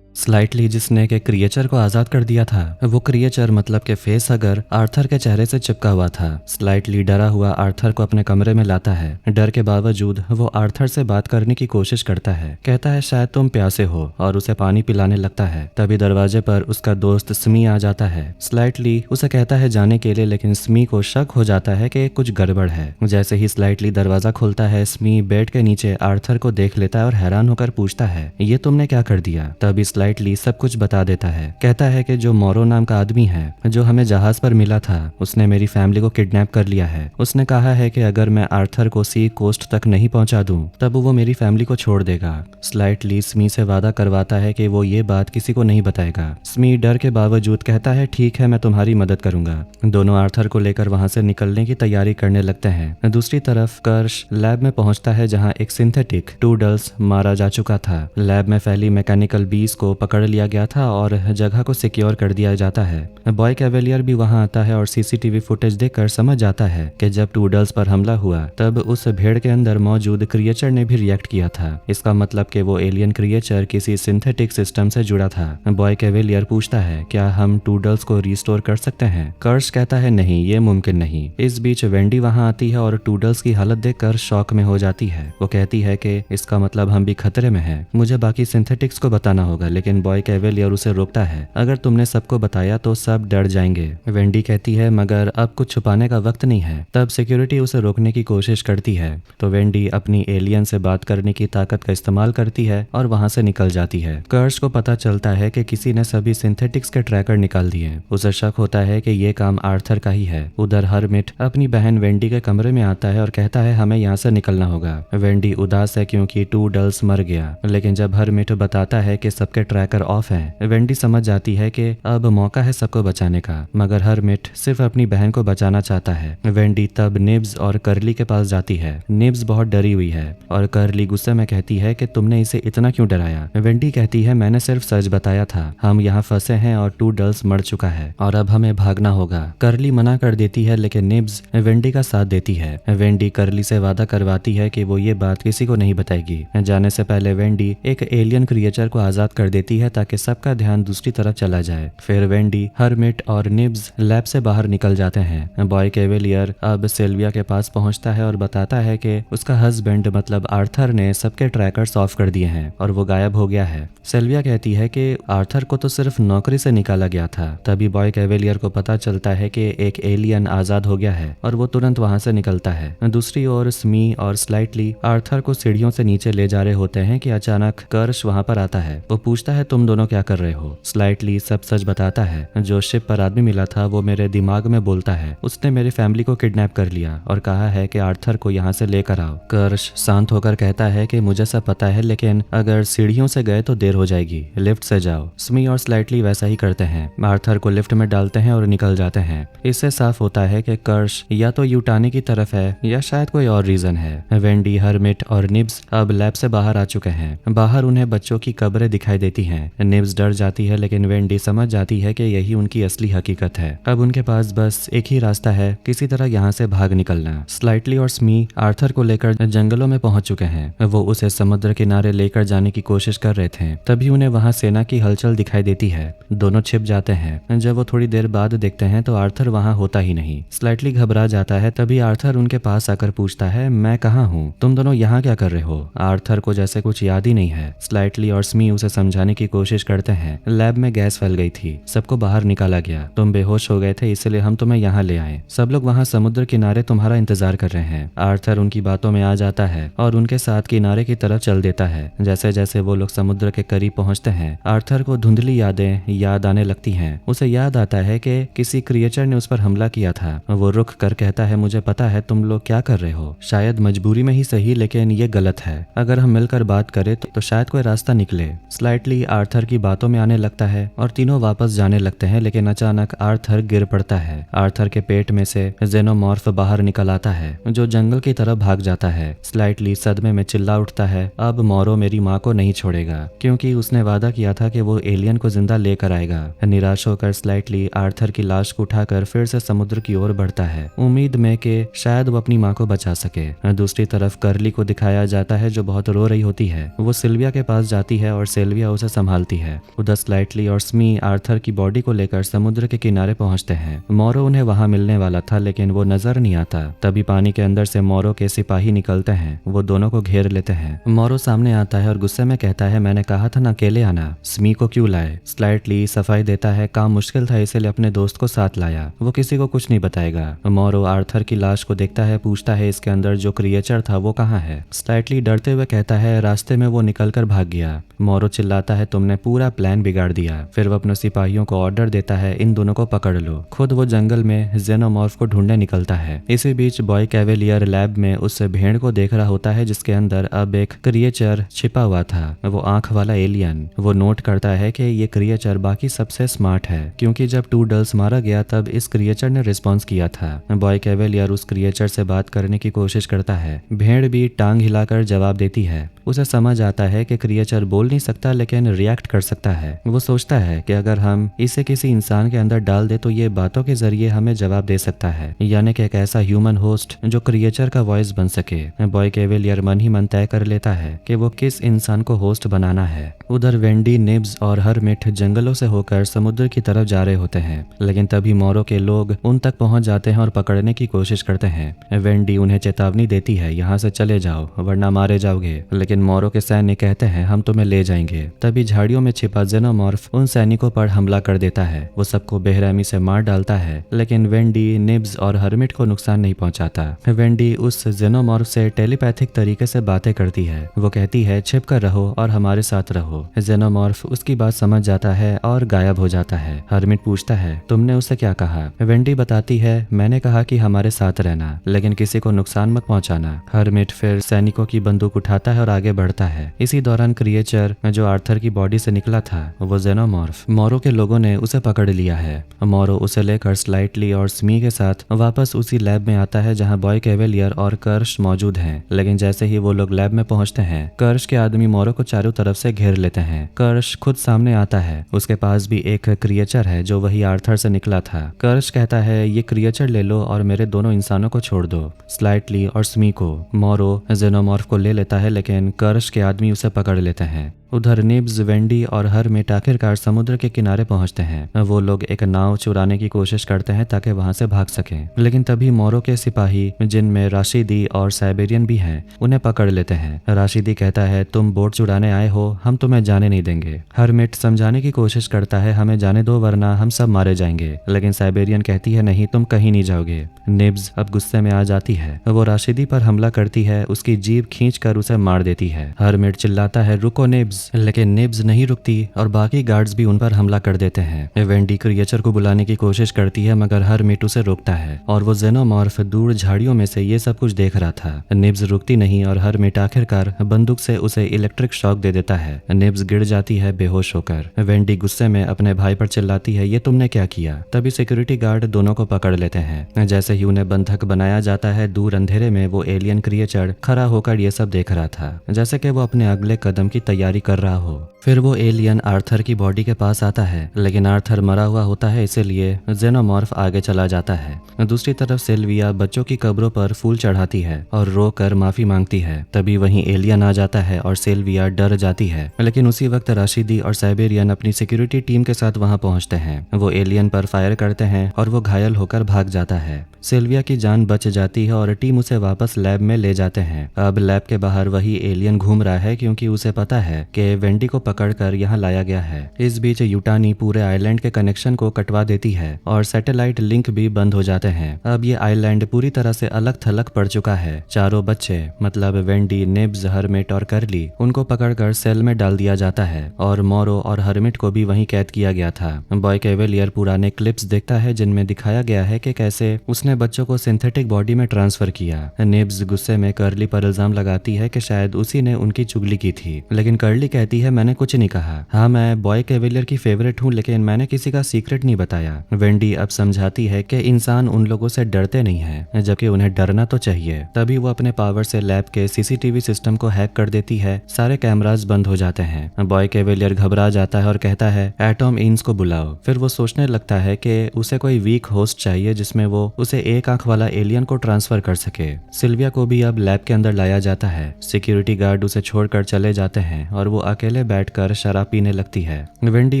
स्लाइटली जिसने के क्रिएचर को आजाद कर दिया था, वो क्रिएचर मतलब के फेस अगर आर्थर के चेहरे से चिपका हुआ था। स्लाइटली डरा हुआ आर्थर को अपने कमरे में लाता है। डर के बावजूद वो आर्थर से बात करने की कोशिश करता है। कहता है शायद तुम प्यासे हो और उसे पानी पिलाने लगता है। तभी दरवाजे पर उसका दोस्त स्मी आ जाता है। स्लाइटली उसे कहता है जाने के लिए, लेकिन स्मी को शक हो जाता है कि कुछ गड़बड़ है। जैसे ही स्लाइटली दरवाजा खोलता है, स्मी बेड के नीचे आर्थर को देख लेता है और हैरान होकर पूछता है ये तुमने क्या कर दिया। तभी स्लाइटली सब कुछ बता देता है। कहता है कि जो मोरो नाम का आदमी है, जो हमें जहाज पर मिला था, उसने मेरी फैमिली को किडनैप कर लिया है। उसने कहा है कि अगर मैं आर्थर को सी कोस्ट तक नहीं पहुंचा दूं, तब वो मेरी फैमिली को छोड़ देगा। स्लाइटली स्मी से वादा करवाता है कि वो ये बात किसी को नहीं बताएगा। स्मी डर के बावजूद कहता है ठीक है मैं तुम्हारी मदद करूंगा। दोनों आर्थर को लेकर वहां से निकलने की तैयारी करने लगते हैं। दूसरी तरफ कर्श लैब में पहुंचता है जहां एक सिंथेटिक टूडल्स मारा जा चुका था। लैब में फैली मैकेनिकल बीज को पकड़ लिया गया था और जगह को सिक्योर कर दिया जाता है। बॉय कैवेलियर भी वहां आता है और सीसीटीवी फुटेज देखकर समझ जाता है कि जब टूडल्स पर हमला हुआ तब उस भेड़ के अंदर मौजूद क्रिएचर ने भी रिएक्ट किया था। इसका मतलब कि वो एलियन क्रिएचर किसी सिंथेटिक सिस्टम से जुड़ा था। बॉय कैवेलियर पूछता है क्या हम टूडल्स को रिस्टोर कर सकते हैं। कर्श कहता है नहीं, ये मुमकिन नहीं। इस बीच वेंडी वहां आती है और टूडल्स की हालत देखकर शॉक में हो जाती है। वो कहती है कि इसका मतलब हम भी खतरे में हैं। मुझे बाकी सिंथेटिक्स को बताना होगा, लेकिन लेकिन बॉय कैवेलियर उसे रोकता है। अगर तुमने सबको बताया तो सब डर जाएंगे। वेंडी कहती है मगर अब कुछ छुपाने का वक्त नहीं है। तब सिक्योरिटी उसे रोकने की कोशिश करती है तो वेंडी अपनी एलियन से बात करने की ताकत का इस्तेमाल करती है और वहां से निकल जाती है। कर्श को पता चलता है कि किसी ने सभी सिंथेटिक्स के ट्रैकर निकाल दिए। उसे शक होता है कि ये काम आर्थर का ही है। उधर हरमिट अपनी बहन वेंडी के कमरे में आता है और कहता है हमें यहाँ से निकलना होगा। वेंडी उदास है क्योंकि टूडल्स मर गया, लेकिन जब हरमिट बताता है कि सबके ट्रैकर ऑफ हैं, वेंडी समझ जाती है कि अब मौका है सबको बचाने का। मगर हरमिट सिर्फ अपनी बहन को बचाना चाहता है। वेंडी तब निब्स और कर्ली के पास जाती है। निब्स बहुत डरी हुई है और कर्ली गुस्से में कहती है कि तुमने इसे इतना क्यों डराया। वेंडी कहती है मैंने सिर्फ सच बताया था, हम यहाँ फंसे हैं और टूडल्स मर चुका है और अब हमें भागना होगा। कर्ली मना कर देती है लेकिन निब्स वेंडी का साथ देती है। वेंडी कर्ली से वादा करवाती है कि वो ये बात किसी को नहीं बताएगी। जाने से पहले वेंडी एक एलियन क्रिएचर को आजाद कर देती है ताकि सबका ध्यान दूसरी तरफ चला जाए। फिर वेंडी, हरमिट और निब्स लैब से बाहर निकल जाते हैं। बॉय कैवेलियर अब सिल्विया के पास पहुंचता है और बताता है कि उसका हस्बैंड मतलब आर्थर ने सबके ट्रैकर्स ऑफ कर दिए हैं और वो गायब हो गया है। सिल्विया कहती है कि आर्थर को तो सिर्फ नौकरी से निकाला गया था। तभी बॉय कैवेलियर को पता चलता है कि एक एलियन आजाद हो गया है और वो तुरंत वहां से निकलता है। दूसरी ओर स्मी और स्लाइटली आर्थर को सीढ़ियों से नीचे ले जा रहे होते हैं कि अचानक कर्श वहां पर आता है। वो पूछता है तुम दोनों क्या कर रहे हो। स्लाइटली सब सच बताता है। जो शिप पर आदमी मिला था वो मेरे दिमाग में बोलता है उसने मेरी फैमिली को किडनैप कर लिया और कहा है कि आर्थर को यहाँ से लेकर आओ। कर्श शांत होकर कहता है कि मुझे सब पता है, लेकिन अगर सीढ़ियों से गए तो देर हो जाएगी, लिफ्ट से जाओ। स्मी और स्लाइटली वैसा ही करते हैं। आर्थर को लिफ्ट में डालते हैं और निकल जाते हैं। इससे साफ होता है कि कर्श या तो यूटानी की तरफ है या शायद कोई और रीजन है। वेंडी, हरमिट और निब्स अब लैब से बाहर आ चुके हैं। बाहर उन्हें बच्चों की कब्रें दिखाई देती हैं। निब्स डर जाती है लेकिन वेंडी समझ जाती है कि यही उनकी असली हकीकत है। अब उनके पास बस एक ही रास्ता है, किसी तरह यहाँ से भाग निकलना। स्लाइटली और स्मी आर्थर को लेकर जंगलों में पहुंच चुके हैं। वो उसे समुद्र किनारे लेकर जाने की कोशिश कर रहे थे। तभी उन्हें वहां सेना की हलचल दिखाई देती है। दोनों छिप जाते हैं। जब वो थोड़ी देर बाद देखते हैं तो आर्थर वहां होता ही नहीं। स्लाइटली घबरा जाता है। तभी आर्थर उनके पास आकर पूछता है मैं कहाँ हूँ, तुम दोनों यहाँ क्या कर रहे हो। आर्थर को जैसे कुछ याद ही नहीं है। स्लाइटली और स्मी उसे समझाने की कोशिश करते हैं। लैब में गैस फैल गई थी, सबको बाहर निकाला गया, तुम बेहोश हो गए थे इसलिए हम तुम्हें यहाँ ले आए। सब लोग वहाँ समुद्र किनारे तुम्हारा इंतजार कर रहे हैं। आर्थर उनकी बातों में आ जाता है और उनके साथ किनारे की तरफ चल देता है। जैसे जैसे वो लोग समुद्र के करीब पहुंचते हैं आर्थर को धुंधली यादें याद आने लगती हैं। उसे याद आता है कि किसी क्रिएचर ने उस पर हमला किया था। वो रुक कर कहता है मुझे पता है तुम लोग क्या कर रहे हो, शायद मजबूरी में ही सही लेकिन ये गलत है। अगर हम मिलकर बात करें तो शायद कोई रास्ता निकले। स्लाइटली आर्थर की बातों में आने लगता है और तीनों वापस जाने लगते हैं, लेकिन अचानक आर्थर गिर पड़ता है। आर्थर के पेट में से जेनोमॉर्फ बाहर निकल आता है जो जंगल की तरफ भाग जाता है। स्लाइटली सदमे में चिल्ला उठता है अब मोरो मेरी माँ को नहीं छोड़ेगा क्योंकि उसने वादा किया था कि वो एलियन को जिंदा लेकर आएगा। निराश होकर स्लाइटली आर्थर की लाश को उठाकर फिर से समुद्र की ओर बढ़ता है, उम्मीद में कि शायद वो अपनी माँ को बचा सके। दूसरी तरफ कर्ली को दिखाया जाता है जो बहुत रो रही होती है। वो सिल्विया के पास जाती है और सिल्विया उसे संभालती है। उधर स्लाइटली और स्मी आर्थर की बॉडी को लेकर समुद्र के किनारे पहुंचते हैं। मोरो उन्हें वहां मिलने वाला था लेकिन वो नजर नहीं आता। तभी पानी के अंदर से मोरो के सिपाही निकलते हैं। वो दोनों को घेर लेते हैं। मोरो सामने आता है और गुस्से में कहता है मैंने कहा था ना अकेले आना, स्मी को क्यों लाए। स्लाइटली सफाई देता है काम मुश्किल था इसलिए अपने दोस्त को साथ लाया, वो किसी को कुछ नहीं बताएगा। मोरो आर्थर की लाश को देखता है, पूछता है इसके अंदर जो क्रिएचर था वो कहाँ है। स्लाइटली डरते हुए कहता है रास्ते में वो निकलकर भाग गया। मोरो चिल्लाता है तुमने पूरा प्लान बिगाड़ दिया। फिर वो अपने सिपाहियों को ऑर्डर देता है इन दोनों को पकड़ लो। खुद वो जंगल में जेनोमॉर्फ को ढूंढने निकलता है। इसी बीच बॉय कैवेलियर लैब में उस भेड़ को देख रहा होता है जिसके अंदर अब एक क्रिएचर छिपा हुआ था, वो आंख वाला एलियन। वो नोट करता है कि ये क्रिएचर बाकी सबसे स्मार्ट है क्योंकि जब टूडल्स मारा गया तब इस क्रिएचर ने रिस्पॉन्स किया था। बॉय कैवेलियर उस क्रिएचर से बात करने की कोशिश करता है। भेड़ भी टांग हिलाकर जवाब देती है। उसे समझ आता है कि क्रिएचर बोल नहीं सकता लेकिन रिएक्ट कर सकता है। वो सोचता है कि अगर हम इसे किसी इंसान के अंदर डाल दे तो ये बातों के जरिए हमें जवाब दे सकता है, यानी कि एक ऐसा ह्यूमन होस्ट जो क्रिएचर का वॉइस बन सके। बॉय कैवेलियर मन ही मन तय कर लेता है कि वो किस इंसान को होस्ट बनाना है। उधर वेंडी, निब्स और हरमिट जंगलों से होकर समुद्र की तरफ जा रहे होते हैं, लेकिन तभी मोरो के लोग उन तक पहुंच जाते हैं और पकड़ने की कोशिश करते हैं। वेंडी उन्हें चेतावनी देती है यहाँ से चले जाओ वरना मारे जाओगे, लेकिन मोरो के सैन्य कहते हैं हम तुम्हें ले जाएंगे। तभी तभी झाड़ियों में छिपा जेनोमॉर्फ उन सैनिकों पर हमला कर देता है। वो सबको बेरहमी से मार डालता है, लेकिन वेंडी, निब्स और हर्मिट को नुकसान नहीं पहुंचाता। वेंडी उस जेनोमॉर्फ से टेलीपैथिक तरीके से बातें करती है। वो कहती है छिप कर रहो और हमारे साथ रहो। जेनोमॉर्फ उसकी बात समझ जाता है और गायब हो जाता है। हर्मिट पूछता है तुमने उसे क्या कहा? वेंडी बताती है मैंने कहा कि हमारे साथ रहना, लेकिन किसी को नुकसान मत पहुंचाना। हर्मिट फिर सैनिकों की बंदूक उठाता है और आगे बढ़ता है। इसी दौरान क्रिएचर जो आर्थर की बॉडी से निकला था, वो जेनोमॉर्फ, मोरो के लोगों ने उसे पकड़ लिया है। मोरो उसे लेकर स्लाइटली और स्मी के साथ वापस उसी लैब में आता है जहां बॉय कैवेलियर और कर्श मौजूद हैं। लेकिन जैसे ही वो लोग लैब में पहुंचते हैं, कर्श के आदमी मोरो को चारों तरफ से घेर लेते हैं। कर्श खुद सामने आता है। उसके पास भी एक क्रिएचर है जो वही आर्थर से निकला था। कर्श कहता है ये क्रिएचर ले लो और मेरे दोनों इंसानों को छोड़ दो, स्लाइटली और स्मी को। मोरो जेनोमॉर्फ को ले लेता है, लेकिन कर्श के आदमी उसे पकड़ लेते हैं। उधर निब्स, वेंडी और हर्मिट आखिरकार समुद्र के किनारे पहुंचते हैं। वो लोग एक नाव चुराने की कोशिश करते हैं ताकि वहां से भाग सकें, लेकिन तभी मोरो के सिपाही, जिनमें राशिदी और साइबेरियन भी हैं, उन्हें पकड़ लेते हैं। राशिदी कहता है तुम बोट चुराने आए हो, हम तुम्हें जाने नहीं देंगे। हर्मिट समझाने की कोशिश करता है हमें जाने दो वरना हम सब मारे जाएंगे, लेकिन साइबेरियन कहती है नहीं, तुम कहीं नहीं जाओगे। निब्स अब गुस्से में आ जाती है। वो राशिदी पर हमला करती है, उसकी जीभ खींचकर उसे मार देती है। हर्मिट चिल्लाता है रुको निब्स, लेकिन निब्स नहीं रुकती और बाकी गार्ड्स भी उन पर हमला कर देते हैं। वेंडी क्रिएचर को बुलाने की कोशिश करती है, मगर हर्मिट उसे रोकता है और वो जेनोमॉर्फ दूर झाड़ियों में से ये सब कुछ देख रहा था। निब्स रुकती नहीं और हर्मिट आखिरकार बंदूक से उसे इलेक्ट्रिक शॉक दे देता है। निब्स गिर जाती है बेहोश होकर। वेंडी गुस्से में अपने भाई पर चिल्लाती है ये तुमने क्या किया? तभी सिक्योरिटी गार्ड दोनों को पकड़ लेते हैं। जैसे ही उन्हें बंधक बनाया जाता है, दूर अंधेरे में वो एलियन क्रिएचर खड़ा होकर ये सब देख रहा था, जैसे कि वो अपने अगले कदम की तैयारी कर रहा हो। फिर वो एलियन आर्थर की बॉडी के पास आता है, लेकिन आर्थर मरा हुआ होता है, इसीलिए जेनोमॉर्फ आगे चला जाता है। दूसरी तरफ सिल्विया बच्चों की कब्रों पर फूल चढ़ाती है और रो कर माफी मांगती है। तभी वहीं एलियन आ जाता है और सिल्विया डर जाती है, लेकिन उसी वक्त राशिदी और साइबेरियन अपनी सिक्योरिटी टीम के साथ वहां पहुंचते हैं। वो एलियन पर फायर करते हैं और वो घायल होकर भाग जाता है। सिल्विया की जान बच जाती है और टीम उसे वापस लैब में ले जाते हैं। अब लैब के बाहर वही एलियन घूम रहा है, क्योंकि उसे पता है कि वेंडी को पकड़कर यहाँ लाया गया है। इस बीच यूटानी पूरे आइलैंड के कनेक्शन को कटवा देती है और सैटेलाइट लिंक भी बंद हो जाते हैं। अब ये आइलैंड पूरी तरह से अलग थलग पड़ चुका है। चारों बच्चे, मतलब वेंडी, निब्स, हर्मिट और कर्ली, उनको पकड़कर सेल में डाल दिया जाता है और मोरो और हर्मिट को भी वहीं कैद किया गया था। बॉय कैवेलियर पुराने क्लिप्स देखता है जिनमें दिखाया गया है कि कैसे उसने बच्चों को सिंथेटिक बॉडी में ट्रांसफर किया। निब्स गुस्से में कर्ली पर इल्जाम लगाती है कि शायद उसी ने उनकी चुगली की थी, लेकिन कर्ली कहती है मैंने कुछ नहीं कहा। हाँ, मैं बॉय कैवेलियर की फेवरेट हूँ, लेकिन मैंने किसी का सीक्रेट नहीं बताया। वेंडी अब समझाती है कि इंसान उन लोगों से डरते नहीं है, जबकि उन्हें डरना तो चाहिए। तभी वो अपने पावर से लैब के सीसीटीवी सिस्टम को हैक कर देती है। सारे कैमरास बंद हो जाते हैं। बॉय कैवेलियर घबरा जाता है और कहता है एटॉम इंस को बुलाओ। फिर वो सोचने लगता है कि उसे कोई वीक होस्ट चाहिए जिसमें वो उसे एक आंख वाला एलियन को ट्रांसफर कर सके। सिल्विया को भी अब लैब के अंदर लाया जाता है। सिक्योरिटी गार्ड उसे छोड़कर चले जाते हैं और वो अकेले बैठकर शराब पीने लगती है। वेंडी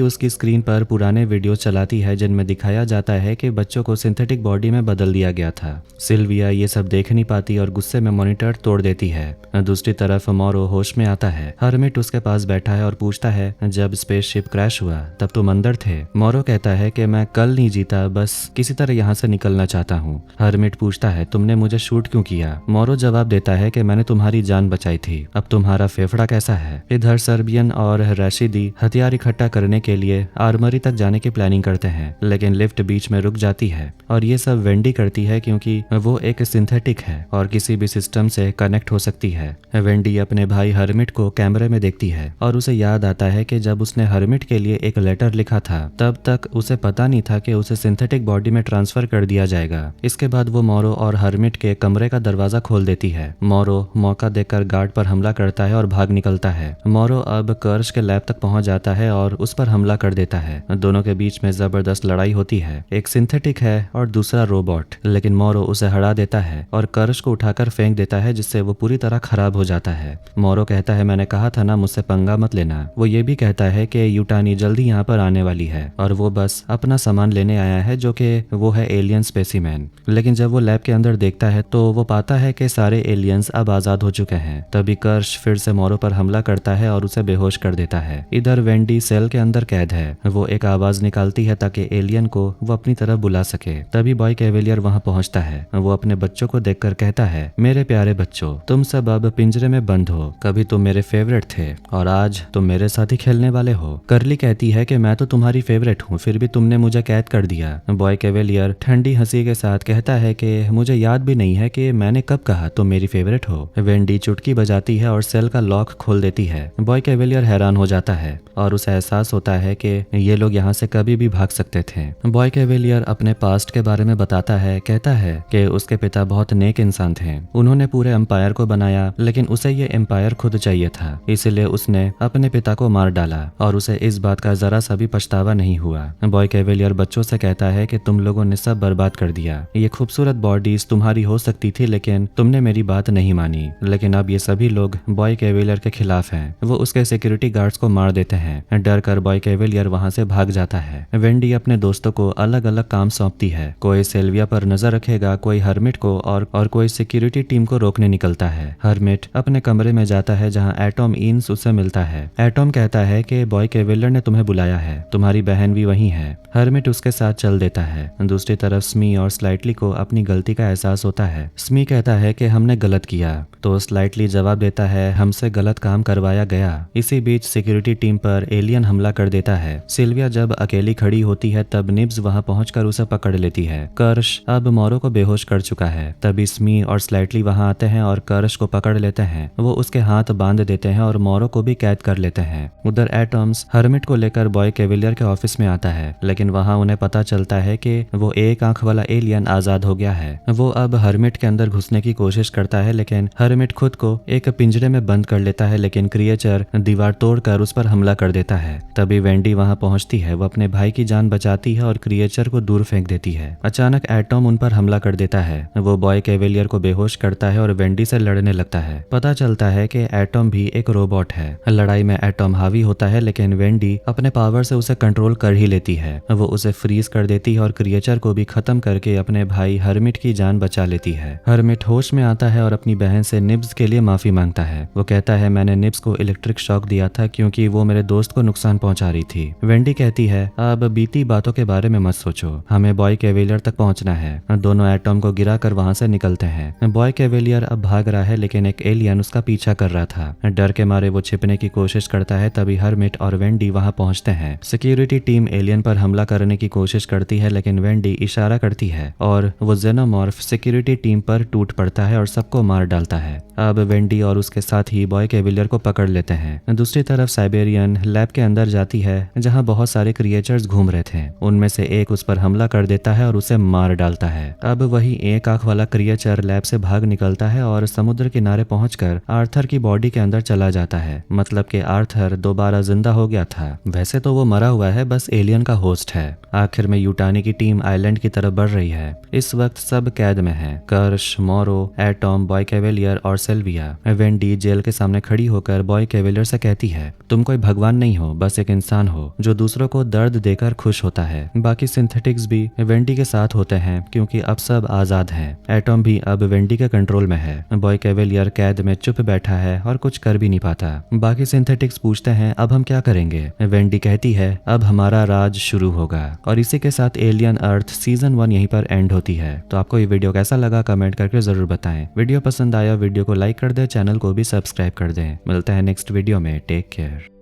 उसकी स्क्रीन पर पुराने वीडियो चलाती है जिनमें दिखाया जाता है कि बच्चों को सिंथेटिक बॉडी में बदल दिया गया था। सिल्विया ये सब देख नहीं पाती और गुस्से में मॉनिटर तोड़ देती है। दूसरी तरफ मोरो होश में आता है। हर्मिट उसके पास बैठा है और पूछता है जब स्पेसशिप क्रैश हुआ तब तुम अंदर थे? मोरो कहता है कि मैं कल नहीं जीता, बस किसी तरह यहाँ से निकलना चाहता हूँ। हर्मिट पूछता है तुमने मुझे शूट क्यों किया? मोरो जवाब देता है कि मैंने तुम्हारी जान बचाई थी, अब तुम्हारा फेफड़ा कैसा है? इधर सर्बियन और राशिदी हथियार इकट्ठा करने के लिए आर्मरी तक जाने की प्लानिंग करते हैं, लेकिन लिफ्ट बीच में रुक जाती है और ये सब वेंडी करती है क्योंकि वो एक सिंथेटिक है और किसी भी सिस्टम से कनेक्ट हो सकती है। वेंडी अपने भाई हर्मिट को कैमरे में देखती है और उसे याद आता है कि जब उसने हर्मिट के लिए एक लेटर लिखा था तब तक उसे पता नहीं था कि उसे सिंथेटिक बॉडी में ट्रांसफर कर दिया जाएगा। इसके बाद वो मोरो और हर्मिट के कमरे का दरवाजा खोल देती है। मोरो मौका देकर गार्ड पर हमला करता है और भाग निकलता है। मोरो अब कर्श के लैब तक पहुंच जाता है और उस पर हमला कर देता है। दोनों के बीच में जबरदस्त लड़ाई होती है। एक सिंथेटिक है और दूसरा रोबोट, लेकिन मोरो उसे हरा देता है और कर्श को उठाकर फेंक देता है, जिससे वो पूरी तरह खराब हो जाता है। मोरो कहता है मैंने कहा था ना, मुझसे पंगा मत लेना। वो ये भी कहता है कि यूटानी जल्दी यहाँ पर आने वाली है और वो बस अपना सामान लेने आया है, जो कि वो है एलियन स्पेसिमेन। लेकिन जब वो लैब के अंदर देखता है तो वो पाता है कि सारे एलियंस अब आजाद हो चुके हैं। तभी कर्श फिर से मोरो पर हमला करता है और और उसे बेहोश कर देता है। इधर वेंडी सेल के अंदर कैद है। वो एक आवाज निकालती है ताकि एलियन को वो अपनी तरफ बुला सके। तभी बॉय कैवेलियर वहां पहुंचता है। वो अपने बच्चों को देखकर कहता है, मेरे प्यारे बच्चों, तुम सब अब पिंजरे में बंद हो। कभी तुम मेरे फेवरेट थे और आज तुम मेरे साथ ही खेलने वाले हो। कर्ली कहती है कि मैं तो तुम्हारी फेवरेट हूँ, फिर भी तुमने मुझे कैद कर दिया। बॉय कैवेलियर ठंडी हंसी के साथ कहता है कि मुझे याद भी नहीं है कि मैंने कब कहा तुम मेरी फेवरेट हो। वेंडी चुटकी बजाती है और सेल का लॉक खोल देती है। बॉय कैवेलियर हैरान हो जाता है और उसे एहसास होता है कि ये लोग यहाँ से कभी भी भाग सकते थे। बॉय कैवेलियर अपने पास्ट के बारे में बताता है, कहता है कि उसके पिता बहुत नेक इंसान थे। उन्होंने पूरे एम्पायर को बनाया, लेकिन उसे ये एम्पायर खुद चाहिए था, इसलिए उसने अपने पिता को मार डाला और उसे इस बात का जरा सा भी पछतावा नहीं हुआ। बॉय कैवेलियर बच्चों से कहता है कि तुम लोगों ने सब बर्बाद कर दिया। ये खूबसूरत बॉडीज तुम्हारी हो सकती थी, लेकिन तुमने मेरी बात नहीं मानी। लेकिन अब ये सभी लोग बॉय कैवेलियर के खिलाफ हैं। वो उसके सिक्योरिटी गार्ड्स को मार देते हैं। डर कर बॉय कैवेलियर वहां से भाग जाता है। वेंडी अपने दोस्तों को अलग अलग काम सौंपती है। कोई सेल्विया पर नजर रखेगा, कोई हर्मिट को और कोई सिक्योरिटी टीम को रोकने निकलता है। हर्मिट अपने कमरे में जाता है जहां एटॉम ईन्स उससे मिलता है। एटॉम कहता है कि बॉय कैवेलियर ने तुम्हें बुलाया है, तुम्हारी बहन भी वहीं है। हर्मिट उसके साथ चल देता है। दूसरी तरफ स्मी और स्लाइटली को अपनी गलती का एहसास होता है। स्मी कहता है कि हमने गलत किया, तो स्लाइटली जवाब देता है, हमसे गलत काम करवाया गया। इसी बीच सिक्योरिटी टीम पर एलियन हमला कर देता है। सिल्विया जब अकेली खड़ी होती है तब निब्स वहां पहुंचकर उसे पकड़ लेती है। कर्श अब मोरो को बेहोश कर चुका है। तभी स्मी और स्लाइटली वहां आते हैं और कर्श को पकड़ लेते हैं। वो उसके हाथ बांध देते हैं और मोरो को भी कैद कर लेते हैं। उधर एटम्स हर्मिट को लेकर बॉय कैवेलियर के ऑफिस में आता है, लेकिन वहां उन्हें पता चलता है कि वो एक आंख वाला एलियन आजाद हो गया है। वो अब हर्मिट के अंदर घुसने की कोशिश करता है, लेकिन हर्मिट खुद को एक पिंजरे में बंद कर लेता है, लेकिन क्रिएचर दीवार तोड़कर उस पर हमला कर देता है। तभी वेंडी वहां पहुंचती है। वो अपने भाई की जान बचाती है और क्रिएचर को दूर फेंक देती है। अचानक एटॉम उन पर हमला कर देता है। वो बॉय कैवेलियर को बेहोश करता है और वेंडी से लड़ने लगता है। पता चलता है कि एटॉम भी एक रोबोट है। लड़ाई में एटॉम हावी होता है, लेकिन वेंडी अपने पावर से उसे कंट्रोल कर ही लेती है। वो उसे फ्रीज कर देती है और क्रिएचर को भी खत्म करके अपने भाई हर्मिट की जान बचा लेती है। हर्मिट होश में आता है और अपनी बहन से निब्स के लिए माफी मांगता है। वो कहता है, मैंने निब्स को इलेक्ट्रिक शॉक दिया था क्योंकि वो मेरे दोस्त को नुकसान पहुंचा रही थी। वेंडी कहती है, अब बीती बातों के बारे में मत सोचो, हमें बॉय कैवेलियर तक पहुंचना है। दोनों एटॉम को गिराकर वहां से निकलते हैं। बॉय कैवेलियर अब भाग रहा है, लेकिन एक एलियन उसका पीछा कर रहा था। डर के मारे वो छिपने की कोशिश करता है। तभी हर्मिट और वेंडी वहां पहुंचते हैं। सिक्योरिटी टीम एलियन पर हमला करने की कोशिश करती है, लेकिन वेंडी इशारा करती है और वो जेनोमॉर्फ सिक्योरिटी टीम पर टूट पड़ता है और सबको मार डालता है। अब वेंडी और उसके साथ ही बॉय कैवेलियर को पकड़ लेते हैं। दूसरी तरफ साइबेरियन लैब के अंदर जाती है जहां बहुत सारे क्रिएचर्स घूम रहे थे। उनमें से एक उस पर हमला कर देता है और उसे मार डालता है। अब वही एक आंख वाला क्रिएचर लैब से भाग निकलता है और समुद्र किनारे पहुंचकर आर्थर की बॉडी के अंदर चला जाता है। मतलब कि आर्थर दोबारा जिंदा हो गया था। वैसे तो वो मरा हुआ है, बस एलियन का होस्ट है। आखिर में यूटानी की टीम आइलैंड की तरफ बढ़ रही है। इस वक्त सब कैद में है। कर्श, मोरो, एटॉम, बॉय कैवेलियर और सेल्विया। वेंडी जेल के सामने खड़ी होकर बॉय कैवेलियर से कहती है, तुम कोई भगवान नहीं हो, बस एक इंसान हो जो दूसरों को दर्द देकर खुश होता है। बाकी सिंथेटिक्स भी वेंडी के साथ होते हैं क्योंकि अब सब आजाद हैं। एटॉम भी अब वेंडी के कंट्रोल में है। बॉय कैवेलियर कैद में चुप बैठा है और कुछ कर भी नहीं पाता। बाकी सिंथेटिक्स पूछते हैं, अब हम क्या करेंगे? वेंडी कहती है, अब हमारा राज शुरू होगा। और इसी के साथ एलियन अर्थ सीजन 1 यहीं पर एंड होती है। तो आपको ये वीडियो कैसा लगा कमेंट करके जरूर बताएं। वीडियो पसंद आया वीडियो को लाइक कर दें, चैनल को भी सब्सक्राइब कर दें। मिलते हैं नेक्स्ट वीडियो में। Take care.